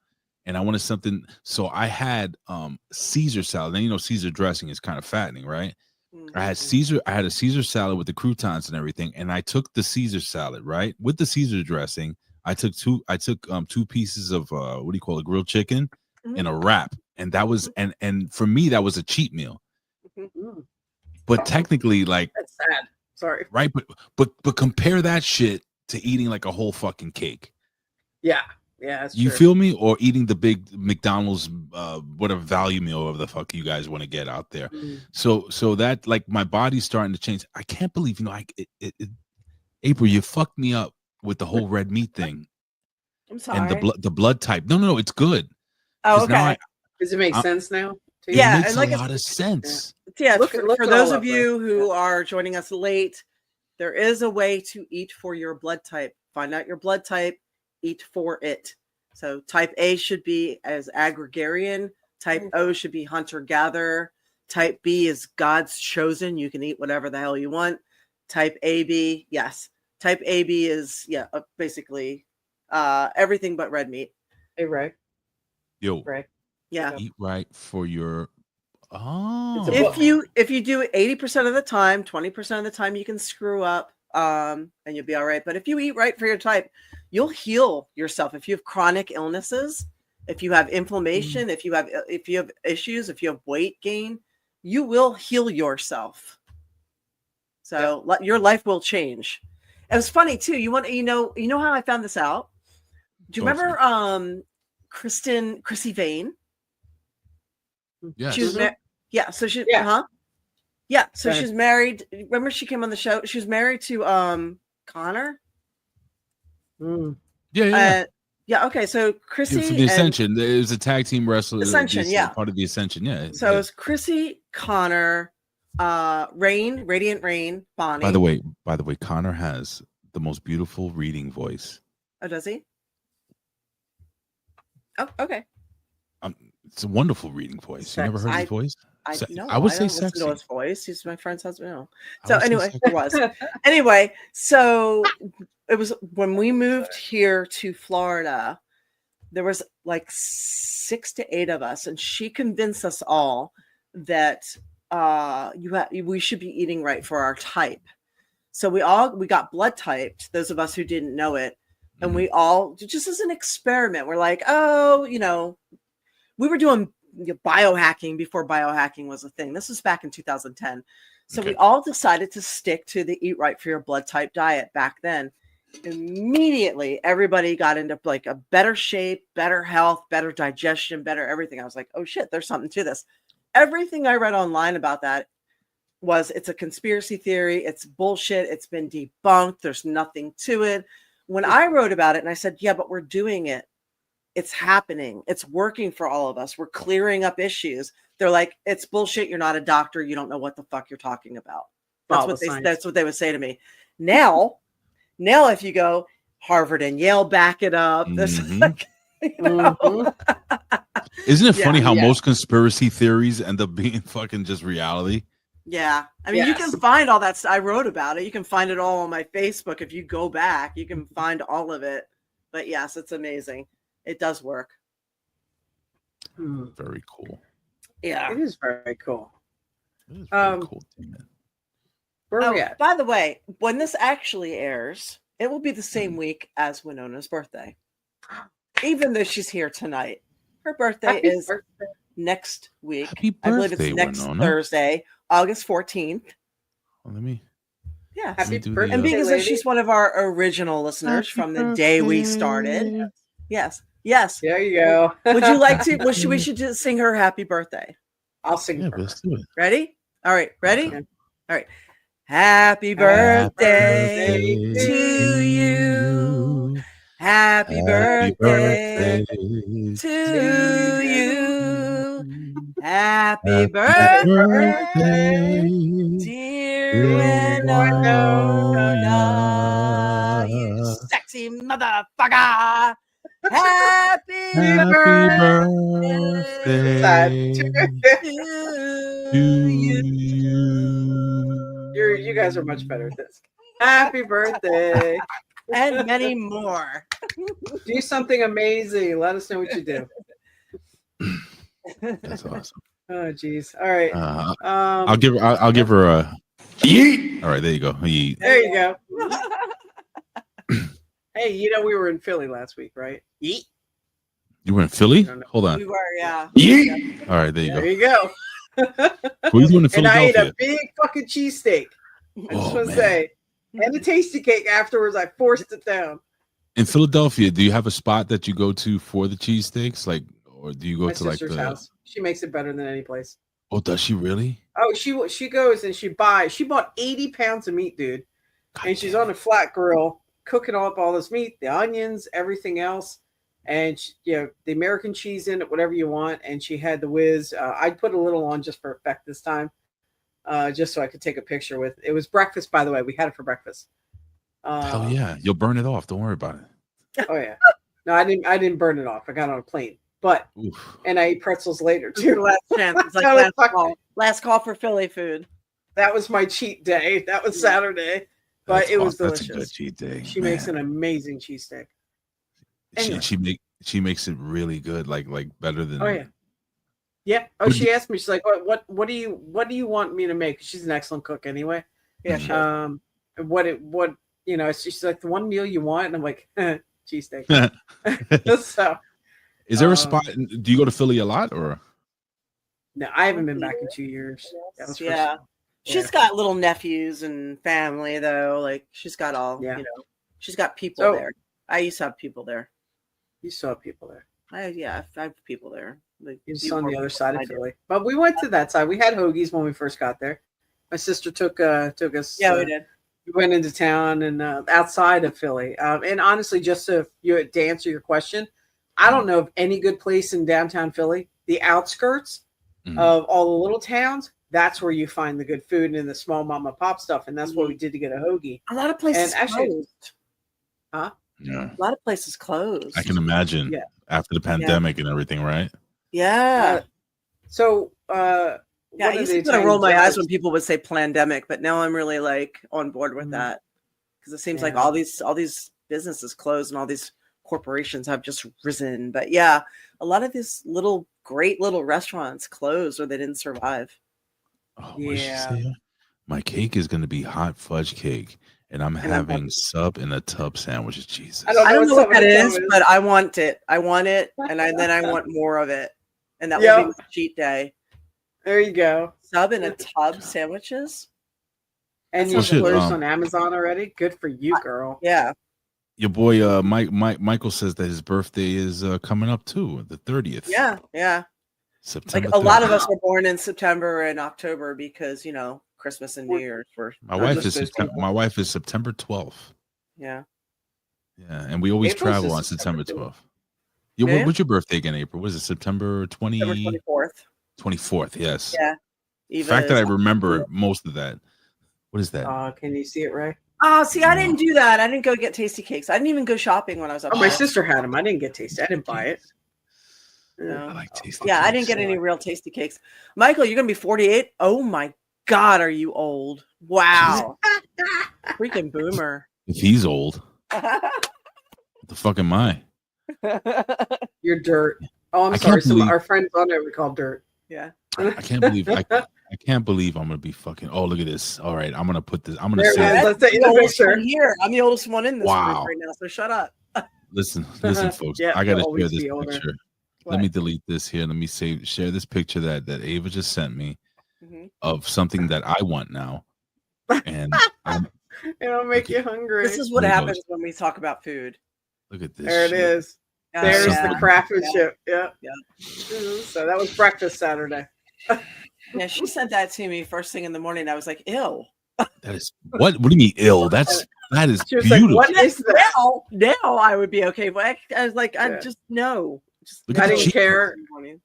And I wanted something. So I had Caesar salad. And you know, Caesar dressing is kind of fattening, right? I had a Caesar salad with the croutons and everything. And I took the Caesar salad, right? With the Caesar dressing. I took 2 pieces of what do you call it? Grilled chicken and a wrap. And that was and for me, that was a cheat meal. But technically, like that's sad. Sorry. Right. But compare that shit to eating like a whole fucking cake. Yeah. Yeah, that's you true. Feel me? Or eating the big McDonald's, whatever value meal of the fuck you guys want to get out there. So that like my body's starting to change. I can't believe, you know, April, you fucked me up with the whole red meat thing. I'm sorry. And the blood type. No, it's good. Oh, okay. Does it make sense now? Yeah, it makes and like a lot of sense. Yeah, look for those of you who are joining us late, there is a way to eat for your blood type. Find out your blood type. Eat for it. So type A should be as gregarian. Type O should be hunter-gatherer. Type B is God's chosen. You can eat whatever the hell you want. Type AB, yes. Type AB is basically everything but red meat. Hey, Ray. Yo. Ray. Yeah. Eat right for your. If you do it 80% of the time, 20% of the time you can screw up. And you'll be all right. But if you eat right for your type, you'll heal yourself. If you have chronic illnesses, if you have inflammation, if you have issues, if you have weight gain, you will heal yourself. So your life will change. It was funny too. You know how I found this out? Do you remember Chrissy Vane? Yes. She was so she so she's married. Remember she came on the show? She was married to Connor. Yeah. Okay, so Chrissy for the Ascension. It was a tag team wrestler. Ascension, part of the Ascension. Yeah. So it was Chrissy, Connor, Radiant Rain, Bonnie. By the way, Connor has the most beautiful reading voice. Oh, does he? Oh, okay. It's a wonderful reading voice. You never heard his voice? I would say don't listen sexy. to his voice. He's my friend's husband. No. I So would say anyway, sexy. there was. Anyway, so it was when we moved here to Florida. There was like 6 to 8 of us, and she convinced us all that we should be eating right for our type. So we got blood typed. Those of us who didn't know it, and we all just as an experiment. We're like, oh, we were doing biohacking before biohacking was a thing. This was back in 2010. So we all decided to stick to the eat right for your blood type diet back then. Immediately, everybody got into like a better shape, better health, better digestion, better everything. I was like, oh shit, there's something to this. Everything I read online about that it's a conspiracy theory. It's bullshit. It's been debunked. There's nothing to it. When I wrote about it and I said, yeah, but we're doing it. It's happening. It's working for all of us. We're clearing up issues. They're like, it's bullshit. You're not a doctor. You don't know what the fuck you're talking about. That's what they would say to me. Now, if you go, Harvard and Yale back it up. This like, Isn't it funny how most conspiracy theories end up being fucking just reality? Yeah. I mean, you can find all that. I wrote about it. You can find it all on my Facebook. If you go back, you can find all of it. But yes, it's amazing. It does work. Very cool. Yeah. It is very cool. It is very cool. Where are we at? By the way, when this actually airs, it will be the same week as Winona's birthday. Even though she's here tonight. Her birthday is next week. Happy birthday, I believe it's next Thursday, August 14th. Well, let me. Yeah. Happy birthday. And because she's one of our original listeners from the day we started. Yes. There you go. Would you like to? We should just sing her happy birthday. I'll sing. Yeah, let's do it. Ready? All right. Ready? Okay. All right. Happy birthday to you. Happy birthday to you. Happy birthday, dear Winona, you sexy motherfucker. Happy birthday to you. You guys are much better at this. Happy birthday. And many more. Do something amazing. Let us know what you do. That's awesome. Oh, geez. All right. I'll give her a yeet. All right, there you go. Yeet. There you go. Hey, we were in Philly last week, right? Yeet. You were in Philly? Hold on. We were, yeah. Yeet. All right, there you go. There you go. What are you doing in Philadelphia? And I ate a big fucking cheesesteak. I just want to say. And the tasty cake afterwards, I forced it down. In Philadelphia, do you have a spot that you go to for the cheesesteaks? Like, or do you go to like the house? She makes it better than any place. Oh, does she really? Oh, she goes and she bought 80 pounds of meat, dude. And she's on a flat grill cooking up all this meat, the onions, everything else. And the American cheese in it, whatever you want. And she had the whiz. I put a little on just for effect this time. Just so I could take a picture with. It was breakfast, by the way. We had it for breakfast. Hell yeah, you'll burn it off. Don't worry about it. Oh yeah, no, I didn't burn it off. I got on a plane, and I ate pretzels later too. Last chance. It's like last call for Philly food. That was my cheat day. That was Saturday, but it was delicious. That's a good cheat day. She makes an amazing cheesesteak. Anyway. She makes it really good, like better than. Oh yeah. Yeah. Oh, she asked me. She's like, "What do you want me to make?" She's an excellent cook, anyway. Yeah. She's like, the one meal you want, and I'm like, cheesesteak. So, is there a spot? Do you go to Philly a lot, or? No, I haven't been back in 2 years. She's got little nephews and family though. Like she's got she's got people there. I used to have people there. You saw people there. I have people there. Like, it's on the other side of Philly, but we went to that side. We had hoagies when we first got there. My sister took us. Yeah, we did. We went into town and outside of Philly. And honestly, just to answer your question, I don't know of any good place in downtown Philly. The outskirts of all the little towns, that's where you find the good food and the small mom and pop stuff. And that's what we did to get a hoagie. A lot of places And actually, closed. Yeah. A lot of places closed. I can imagine. Yeah. After the pandemic and everything, right? Yeah. I used to kind of roll my eyes when people would say pandemic, but now I'm really like on board with that, because it seems like all these businesses closed and all these corporations have just risen. But yeah, a lot of these great little restaurants closed or they didn't survive. Oh, what did she say? My cake is going to be hot fudge cake, and I'm having sub in a tub sandwiches. Jesus, I don't know what that is, but I want it. I want it, and then I want more of it, and that will be my cheat day. There you go. Sub in a tub sandwiches. And you splurged on Amazon already? Good for you, girl. Yeah. Your boy Michael says that his birthday is coming up too, the 30th. Yeah. September. Like a lot of us were born in September and October because Christmas and New Year's were. My wife is September 12th. Yeah. Yeah, and we always travel on September 12th. Yeah, what's your birthday again, April? Was it September 24th? 24th, yes. Yeah. The fact that I remember most of that. What is that? Can you see it, Ray? See, I didn't do that. I didn't go get tasty cakes. I didn't even go shopping when I was up. My sister had them. I didn't get tasty. I didn't buy it. No. I like tasty cakes. I didn't get so any real tasty cakes. Michael, you're going to be 48? Oh my God, are you old? Wow. Freaking boomer. If he's old, what the fuck am I? You're dirt. Oh, I'm sorry. Our friends on it we call dirt. Yeah. I can't believe I can't believe I'm gonna be fucking. Oh, look at this. All right, I'm gonna put this. I'm gonna say. Let's take the picture here. I'm the oldest one in this group right now, so shut up. Listen, folks. I gotta share this picture. Let me delete this here. Let me share this picture that Ava just sent me of something that I want now, and it'll make you hungry. This is what happens when we talk about food. Look at this. There it is. There's the craftsmanship. Yeah. So that was breakfast Saturday. Yeah, she sent that to me first thing in the morning. I was like, "Ill." That is what? What do you mean ill? That is beautiful. Like, what is that? Now I would be okay, but I was like, I just know. I didn't care.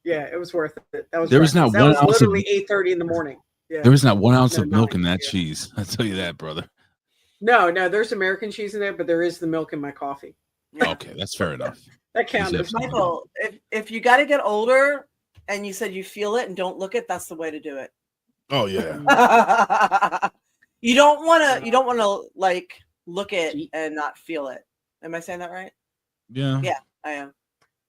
Yeah, it was worth it. That was. There was not that one was ounce. Literally 8:30 in the morning. Yeah. There was not 1 ounce of milk in that cheese. I tell you that, brother. No, there's American cheese in there, but there is the milk in my coffee. Yeah. Okay, that's fair enough. That counted. Michael, if you got to get older and you said you feel it and don't look it, that's the way to do it. Oh yeah. You don't want to like look it and not feel it. Am I saying that right? Yeah. Yeah, I am.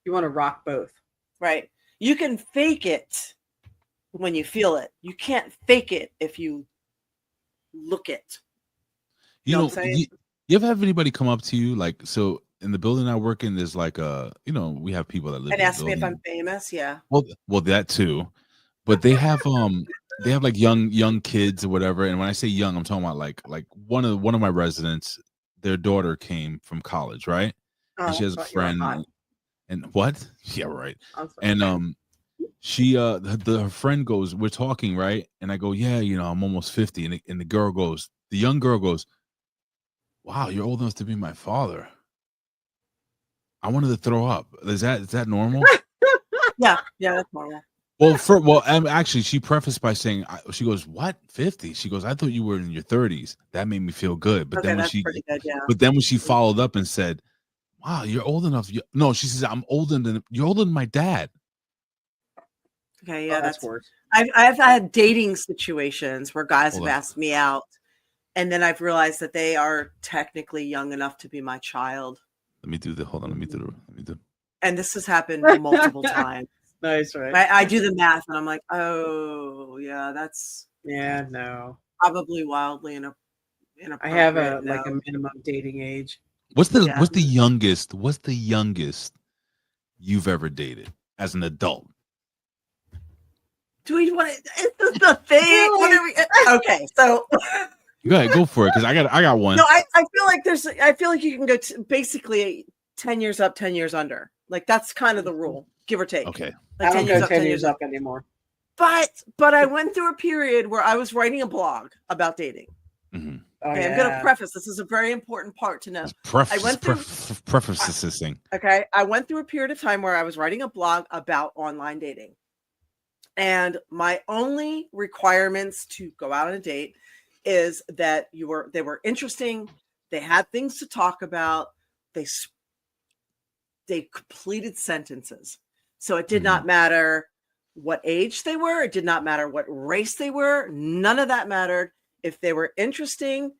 You want to rock both. Right. You can fake it when you feel it. You can't fake it if you look it. You know, you ever have anybody come up to you like, so in the building I work in, there's like we have people that live and in ask me if I'm famous. Yeah. Well, that too, but they have like young kids or whatever. And when I say young, I'm talking about like one of my residents, their daughter came from college, right? And she has a friend. And what? Yeah, right. And she her friend goes, we're talking, right? And I go, yeah, I'm almost 50. And the young girl goes, wow, you're old enough to be my father. I wanted to throw up. Is that normal? Yeah, that's normal. Actually, she prefaced by saying, she goes, what, 50? She goes, I thought you were in your 30s. That made me feel good. But then when she followed up and said, wow, you're old enough. No, she says, you're older than my dad. Okay, yeah, that's worse. I've had dating situations where guys have asked me out, and then I've realized that they are technically young enough to be my child. Let me do the. Hold on. Let me do. And this has happened multiple times. Nice, right? I do the math, and I'm like, oh, yeah, that's no, probably wildly inappropriate. I have a minimum dating age. What's the youngest you've ever dated as an adult? Do we want to? Is this the thing? Really? Okay, so go ahead, go for it, because I got one. No, I feel like you can go basically 10 years up, 10 years under. Like that's kind of the rule, give or take. Okay, like I don't go 10 years up anymore. But I went through a period where I was writing a blog about dating. Mm-hmm. Okay, I'm going to preface. This is a very important part to know. Preface this thing. Okay, I went through a period of time where I was writing a blog about online dating. And my only requirements to go out on a date is that they were interesting. They had things to talk about. They completed sentences. So it did not matter what age they were. It did not matter what race they were. None of that mattered. If they were interesting,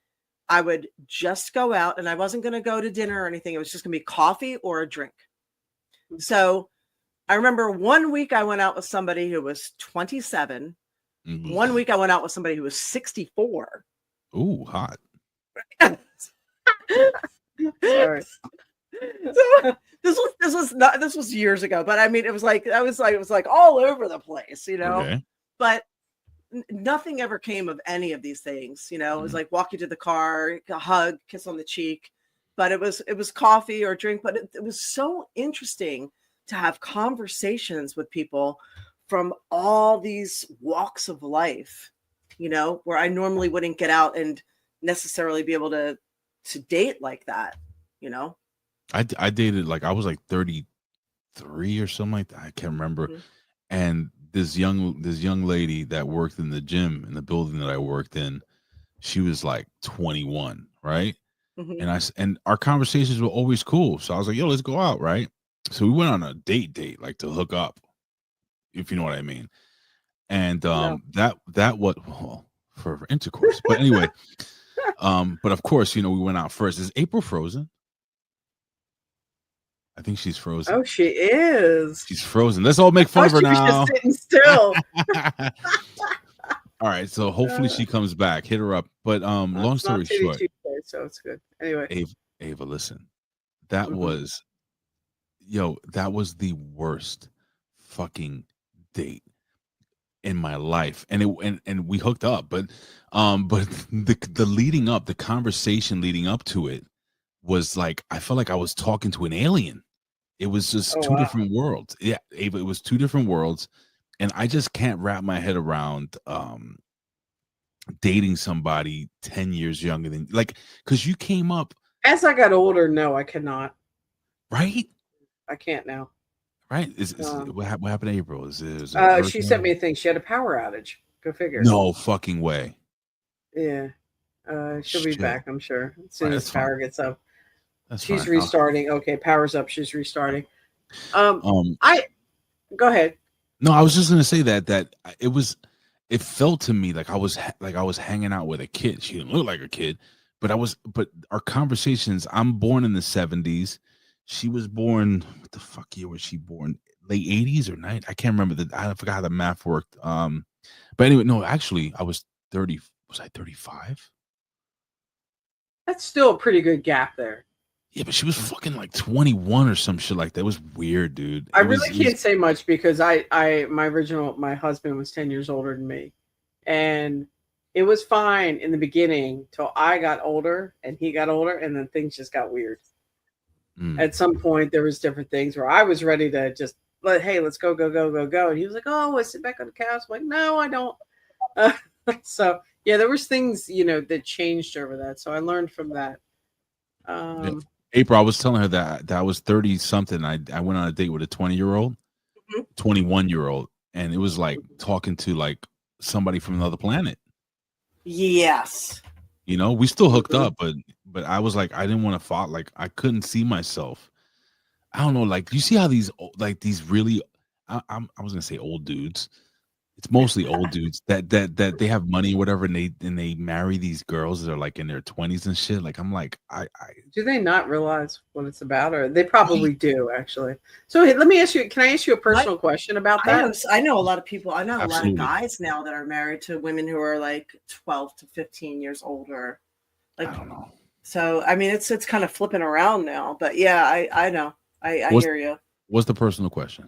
I would just go out, and I wasn't going to go to dinner or anything. It was just going to be coffee or a drink. So I remember one week I went out with somebody who was 27. Mm-hmm. One week I went out with somebody who was 64. Ooh, hot. Sorry. So this was years ago, but I mean, it was like all over the place, you know. Okay. But nothing ever came of any of these things, you know. It was like walk you to the car, a hug, kiss on the cheek, but it was coffee or drink. But it was so interesting to have conversations with people from all these walks of life, you know, where I normally wouldn't get out and necessarily be able to date like that, you know. I dated, like, I was like 33 or something like that. I can't remember. Mm-hmm. And this young lady that worked in the gym in the building that I worked in, she was like 21, right? Mm-hmm. And our conversations were always cool. So I was like, yo, let's go out, right? So we went on a date, like to hook up, if you know what I mean. And that for intercourse. But anyway, but of course, you know, we went out first. Is April frozen? I think she's frozen. Oh, she is. She's frozen. Let's all make fun of her now. Just sitting still. All right, so hopefully she comes back. Hit her up. But long story short, Tuesday, so it's good. Anyway, Ava, listen, that was the worst fucking date in my life, and we hooked up, but the leading up, the conversation leading up to it was like I felt like I was talking to an alien. It was just two different worlds. Yeah, Ava, it was two different worlds, and I just can't wrap my head around dating somebody 10 years younger than, like, because you came up. As I got older, no, I cannot. Right? I can't now. Right? What happened to April? She sent me a thing. She had a power outage. Go figure. No fucking way. Yeah. She'll be back, I'm sure. As soon as power gets up. She's fine. Restarting. Okay, power's up. She's restarting. Go ahead. No, I was just gonna say that it felt to me like I was hanging out with a kid. She didn't look like a kid, but our conversations. I'm born in the 70s. She was born. What the fuck year was she born? Late 80s or 90s? I can't remember. I forgot how the math worked. But anyway, no, actually, I was 30. Was I 35? That's still a pretty good gap there. Yeah, but she was fucking like 21 or some shit like that. It was weird, dude. I really can't say much because my husband was 10 years older than me. And it was fine in the beginning till I got older and he got older, and then things just got weird. At some point there was different things where I was ready to just hey, let's go. And he was like, oh, I sit back on the couch. I'm like, no, I don't. So yeah, there was things, you know, that changed over that. So I learned from that. April, I was telling her that I was 30 something. I went on a date with a 20-year-old, 21-year-old, and it was like talking to like somebody from another planet. Yes. You know, we still hooked up, but I was like, I didn't want to fall. Like, I couldn't see myself. I don't know. Like, you see how these really, I was gonna say old dudes. It's mostly old dudes that they have money or whatever, and they marry these girls that are like in their 20s and shit. Like, I'm like, I do they not realize what it's about, or they probably do actually. So hey, let me ask you. Can I ask you a personal question about that? I know a lot of people. I know a lot of guys now that are married to women who are like 12 to 15 years older. Like, I don't know. So I mean, it's kind of flipping around now. But yeah, I know. I hear you. What's the personal question?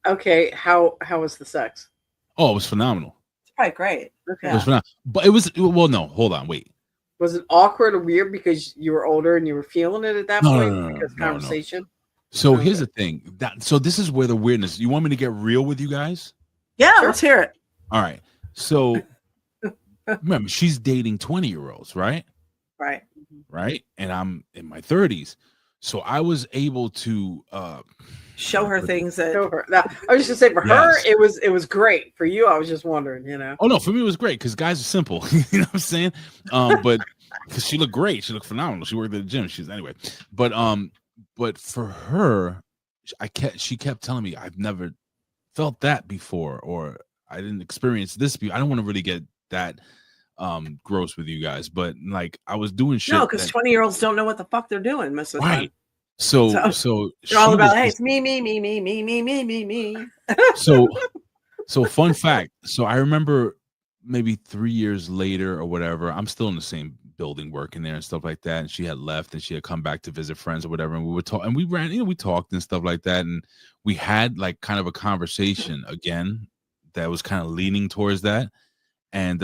Okay, how was the sex? Oh, it was phenomenal. It's probably great. Okay. It was phenomenal. But no, hold on, wait. Was it awkward or weird because you were older and you were feeling it at that point? Because conversation? So here's the thing. So this is where the weirdness. You want me to get real with you guys? Yeah, sure. Let's hear it. All right. So remember, she's dating 20-year-olds, right? Right. Right? And I'm in my 30s. So I was able to show her things that. Show her. Now, I was just gonna say for her, it was great. For you, I was just wondering, you know. Oh no, for me it was great because guys are simple. You know what I'm saying? But because she looked great, she looked phenomenal. She worked at the gym. But for her, she kept telling me I've never felt that before, or I didn't experience this before. I don't want to really get that gross with you guys, but like I was doing shit. No, because 20-year-olds don't know what the fuck they're doing most of the time. So they're all about, hey, it's me. So fun fact. So I remember maybe 3 years later or whatever, I'm still in the same building working there and stuff like that. And she had left and she had come back to visit friends or whatever. And we would talk and we talked and stuff like that. And we had like kind of a conversation again that was kind of leaning towards that. And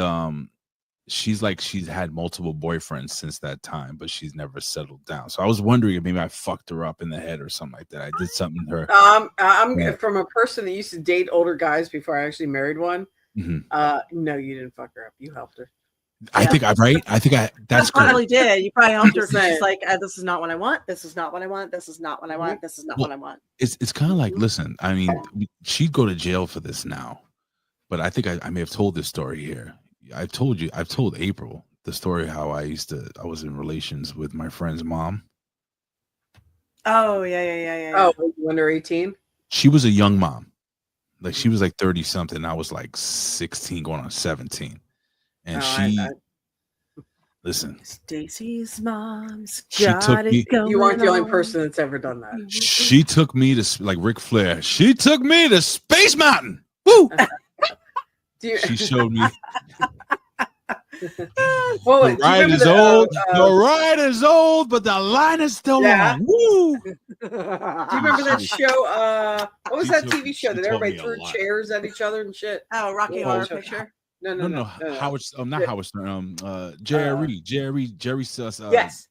she's like, she's had multiple boyfriends since that time, but she's never settled down. So I was wondering if maybe I fucked her up in the head or something like that. I did something to her. I'm from a person that used to date older guys before I actually married one. Mm-hmm. No, you didn't fuck her up. You helped her. I think that's you probably did. You probably helped her. She's like, this is not what I want. This is not what I want. This is not what I want. This is not what I want. It's kind of like, listen, I mean, she'd go to jail for this now, but I think I may have told this story here. I've told April the story how I was in relations with my friend's mom. Oh, yeah. Oh, when they're 18? She was a young mom. Like she was like 30 something. I was like 16 going on 17. And listen. Stacy's mom's she took me. You weren't the only person that's ever done that. She took me to like Ric Flair. She took me to Space Mountain. Woo! She showed me. Well, the ride is old. The ride is old, but the line is still long. Woo! Do you remember that show? What was that TV show that everybody threw chairs at each other and shit? Oh, Rocky Horror Picture. No. Howard, not Howard Stern. Jerry. Yes.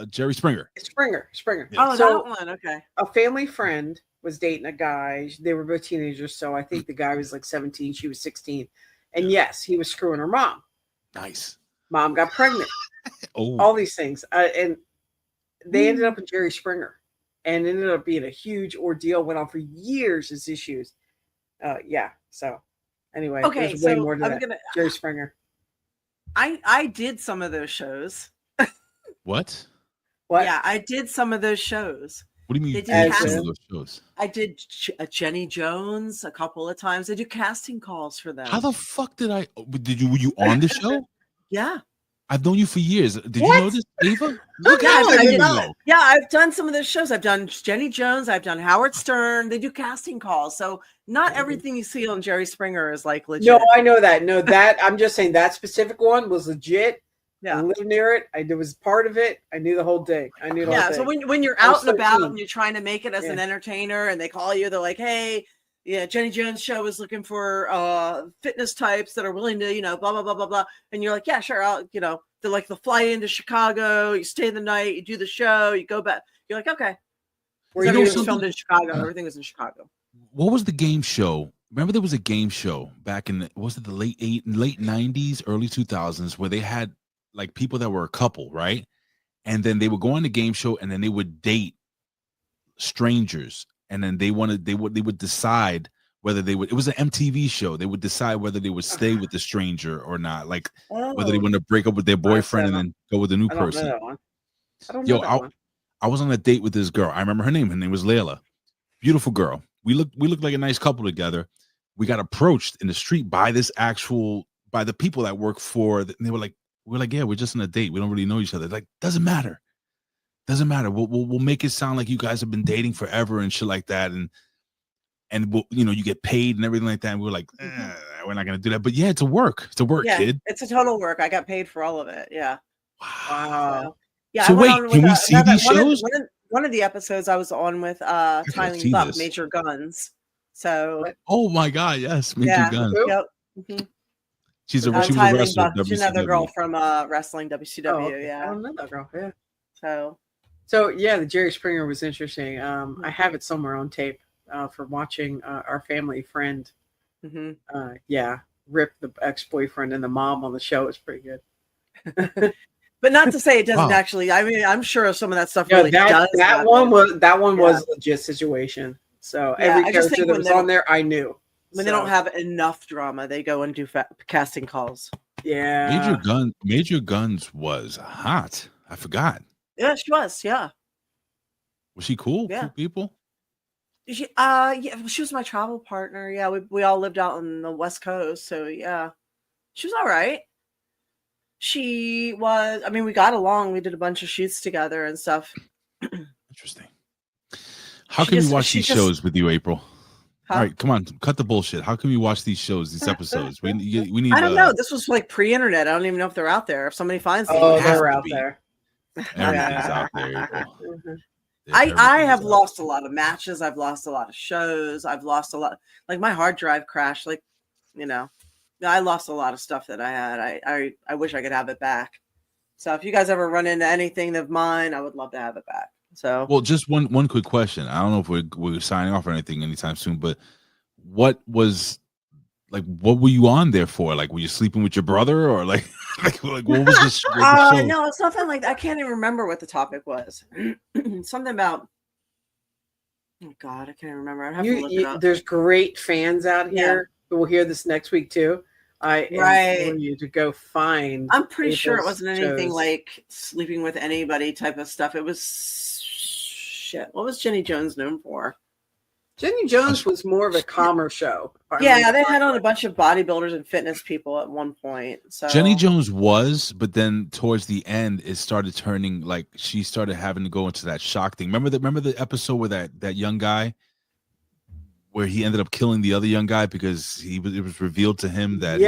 Jerry Springer. Springer. Yeah. Oh, that one. Okay. A family friend was dating a guy. They were both teenagers, so I think the guy was like 17, she was 16, and yes, he was screwing her mom. Nice. Mom got pregnant. All these things, and they ended up with Jerry Springer, and ended up being a huge ordeal. Went on for years as issues. So anyway, okay, there's way more to that. Jerry Springer. I did some of those shows. What? Yeah, I did some of those shows. What do you mean? Those shows? I did Jenny Jones a couple of times. I do casting calls for them. How the fuck were you on the show? Yeah. I've known you for years. Did you know this, Eva? Yeah, I've done some of those shows. I've done Jenny Jones. I've done Howard Stern. They do casting calls. So not everything you see on Jerry Springer is like legit. No, I know that. No, that I'm just saying that specific one was legit. Yeah, I lived near it. I was part of it. I knew the whole thing. So when you're out and about and you're trying to make it as an entertainer, and they call you, they're like, "Hey, Jenny Jones show is looking for fitness types that are willing to, blah blah blah blah blah." And you're like, "Yeah, sure." They're like, the fly into Chicago. You stay the night. You do the show. You go back. You're like, okay. Everything was filmed in Chicago. Everything was in Chicago. What was the game show? Remember, there was a game show back in the late 90s, early 2000s, where they had like people that were a couple, right? And then they would go on the game show and then they would date strangers. And then they would decide whether they would, it was an MTV show. They would decide whether they would stay with the stranger or not. Like whether they want to break up with their boyfriend and then go with a new person. I don't know that one. I was on a date with this girl. I remember her name. Her name was Layla. Beautiful girl. We looked like a nice couple together. We got approached in the street by the people that work for, and they were like, we're like, yeah, we're just on a date. We don't really know each other. Like, doesn't matter. We'll make it sound like you guys have been dating forever and shit like that. And we'll, you get paid and everything like that. And we're like, we're not going to do that. But yeah, it's a work. It's a work, kid. It's a total work. I got paid for all of it. Yeah. Wow. Yeah. So wait, can we see these shows? One of the episodes I was on with Tylee Buck, Major Guns. So. Oh my God. Yes. Major Guns. Yep. Mm-hmm. She was a wrestler. She's another girl from wrestling WCW. I don't know that girl. Yeah. So yeah, the Jerry Springer was interesting. I have it somewhere on tape for watching our family friend. Rip the ex-boyfriend and the mom on the show. Is pretty good. But not to say it doesn't actually. I mean, I'm sure some of that stuff really does. That one was a legit situation. So Yeah, every I just character think that when was they on don't- there, I knew. When they don't have enough drama, they go and do casting calls. Yeah. Major Guns was hot. I forgot. Yeah, she was. Yeah. Was she cool? Yeah. Cool people? Yeah, she was my travel partner. Yeah, we all lived out on the West Coast, so yeah, she was all right. She was. I mean, we got along. We did a bunch of shoots together and stuff. Interesting. How can we watch these shows with you, April? Huh? All right, come on, cut the bullshit. How can we watch these shows, these episodes? We need. I don't know. This was like pre-internet. I don't even know if they're out there. If somebody finds them, they're out there. Everything's out there, April. I have lost a lot of matches. I've lost a lot of shows. I've lost a lot. Like my hard drive crashed. Like, I lost a lot of stuff that I had. I wish I could have it back. So if you guys ever run into anything of mine, I would love to have it back. So well, just one quick question. I don't know if we're signing off or anything anytime soon, but what were you on there for? Like, were you sleeping with your brother or like what was this? No, it's nothing like that. I can't even remember what the topic was. Something about. Oh God, I can't even remember. I'd have to look it up. There's great fans out here who will hear this next week too. I implore you to go find. I'm pretty sure it wasn't anything like sleeping with anybody type of stuff. It was shit. What was Jenny Jones known for? Jenny Jones was more of a calmer show. Yeah, they had on a bunch of bodybuilders and fitness people at one point. So Jenny Jones was, but then towards the end, it started turning like she started having to go into that shock thing. Remember the episode where that young guy, where he ended up killing the other young guy because it was revealed to him that he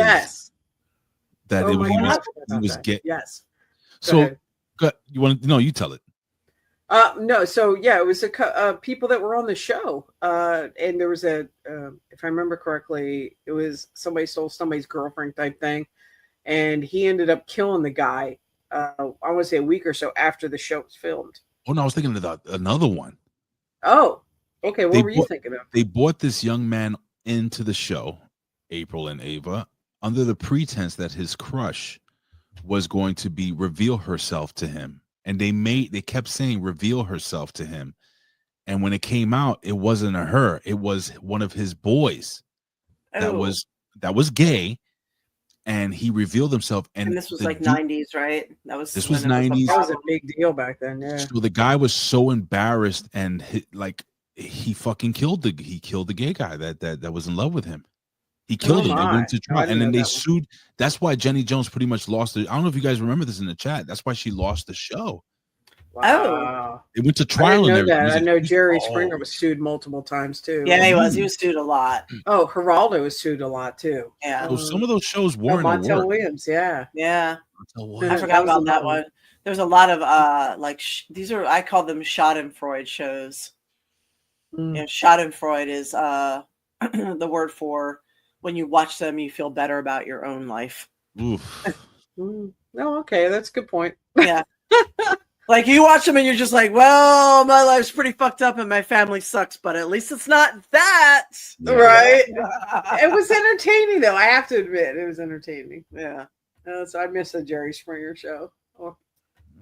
was gay. Yes. So you want to? No, you tell it. No, so yeah, it was people that were on the show, and there was if I remember correctly, it was somebody stole somebody's girlfriend type thing, and he ended up killing the guy. I want to say a week or so after the show was filmed. Oh no, I was thinking of another one. Oh, okay. What were you thinking of? They brought this young man into the show, April and Eva, under the pretense that his crush was going to reveal herself to him. And they kept saying reveal herself to him. And when it came out, it wasn't her. It was one of his boys that was gay. And he revealed himself. And this was like 90s, right? This was 90s. That was a big deal back then. Yeah. So the guy was so embarrassed and he fucking killed the gay guy that was in love with him. He killed him. They went to trial, and then they sued. That's why Jenny Jones pretty much lost it. I don't know if you guys remember this in the chat. That's why she lost the show. Wow. It went to trial. I know Jerry Springer was sued multiple times too. Yeah, he was. He was sued a lot. Oh, Geraldo was sued a lot too. Yeah. So some of those shows weren't. Montel Williams. Yeah. Yeah. I forgot about that one. There's a lot of these are, I call them Schadenfreude shows. Schadenfreude is the word for when you watch them, you feel better about your own life. Oof. Oh, okay. That's a good point. Yeah. Like you watch them and you're just like, well, my life's pretty fucked up and my family sucks, but at least it's not that. Right. It was entertaining though. I have to admit it was entertaining. Yeah. So I miss the Jerry Springer show.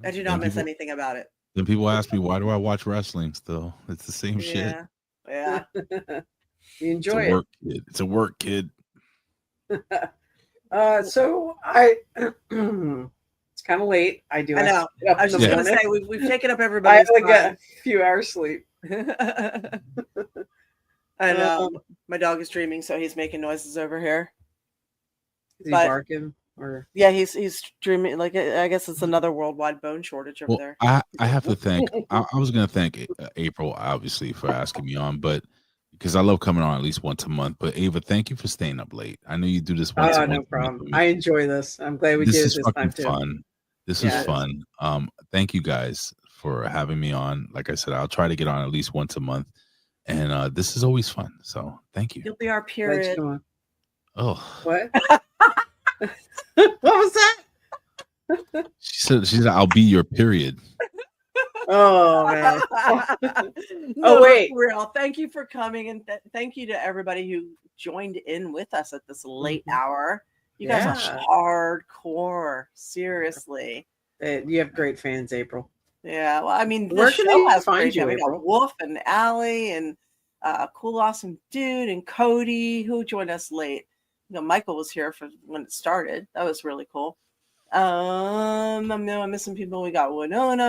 I do not miss anything about it. Then people ask me, why do I watch wrestling still? It's the same shit. Yeah. You enjoy it. It's a work, kid. So it's kind of late. I know. I was just gonna say we've taken up everybody's time. I time. got a few hours sleep. I know. My dog is dreaming, so he's making noises over here. Is he barking? Or yeah, he's dreaming. Like I guess it's another worldwide bone shortage over there. I have to thank. I was gonna thank April obviously for asking me on, but because I love coming on at least once a month. But Ava, thank you for staying up late. I know you do this once. Oh, no problem. I enjoy this. I'm glad we did it this time too. Fun. This is fun. Thank you guys for having me on. Like I said, I'll try to get on at least once a month, and this is always fun. So thank you. You'll be our period. Oh, what? What was that? She said, I'll be your period. Oh man. No, wait. For real. Thank you for coming, and thank you to everybody who joined in with us at this late hour. You guys are hardcore. Seriously. You have great fans, April. Yeah. Well, I mean, where can they find you? We got Wolf and Allie and Cool, awesome dude, and Cody, who joined us late. Michael was here for when it started. That was really cool. I'm missing people. We got Winona.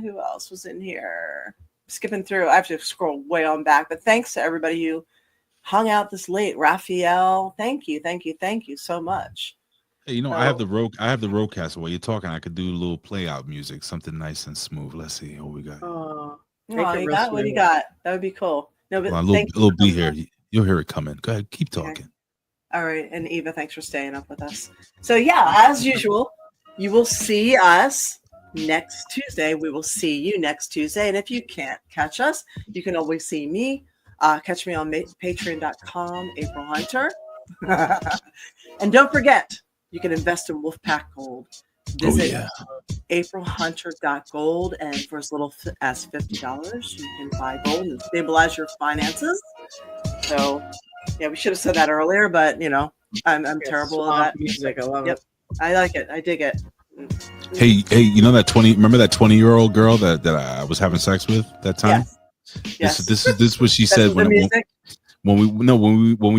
Who else was in here? Skipping through. I have to scroll way on back. But thanks to everybody who hung out this late. Raphael, thank you so much. Hey, I have the Rodecaster. While you're talking, I could do a little play out music, something nice and smooth. Let's see what we got. What you got? That would be cool. No, but a little beat here. You'll hear it coming. Go ahead, keep talking. Okay. All right, and Eva, thanks for staying up with us. So yeah, as usual, you will see us next Tuesday. We will see you next Tuesday, and if you can't catch us, you can always see me. Catch me on patreon.com, April Hunter. And don't forget, you can invest in Wolfpack Gold. Visit aprilhunter.gold, and for as little as $50, you can buy gold and stabilize your finances. So, yeah, we should have said that earlier, but I'm terrible at that. Music, I love it. I like it. I dig it. Hey, remember that 20-year-old girl that I was having sex with that time? Yes. This is what she said when we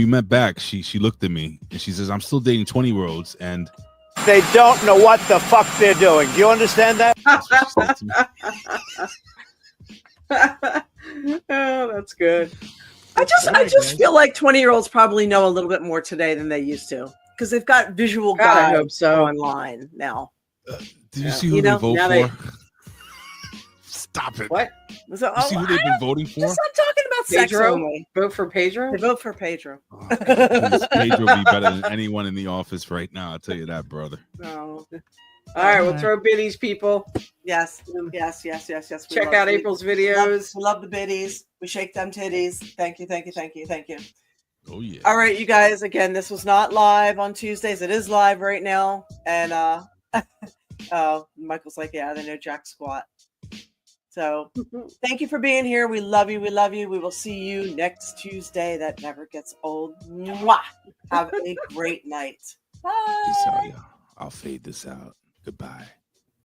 met back. She looked at me and she says, "I'm still dating 20-year-olds and they don't know what the fuck they're doing." Do you understand that? Oh, that's good. I just feel like 20-year-olds probably know a little bit more today than they used to, because they've got visual guides I hope so. online now. Did you see who they vote for? Stop it. What? So, you see who they've been voting for? Just stop talking about sex only. Vote for Pedro? They vote for Pedro. Pedro will be better than anyone in the office right now. I'll tell you that, brother. No. All right, we'll throw biddies, people. Yes. Check out April's videos. We love the biddies. We shake them titties. Thank you. Oh yeah. All right, you guys. Again, this was not live on Tuesdays. It is live right now. And Michael's like, yeah, they know jack squat. So thank you for being here. We love you. We will see you next Tuesday. That never gets old. Mwah! Have a great night. Bye. Peace out, y'all. I'll fade this out. Goodbye.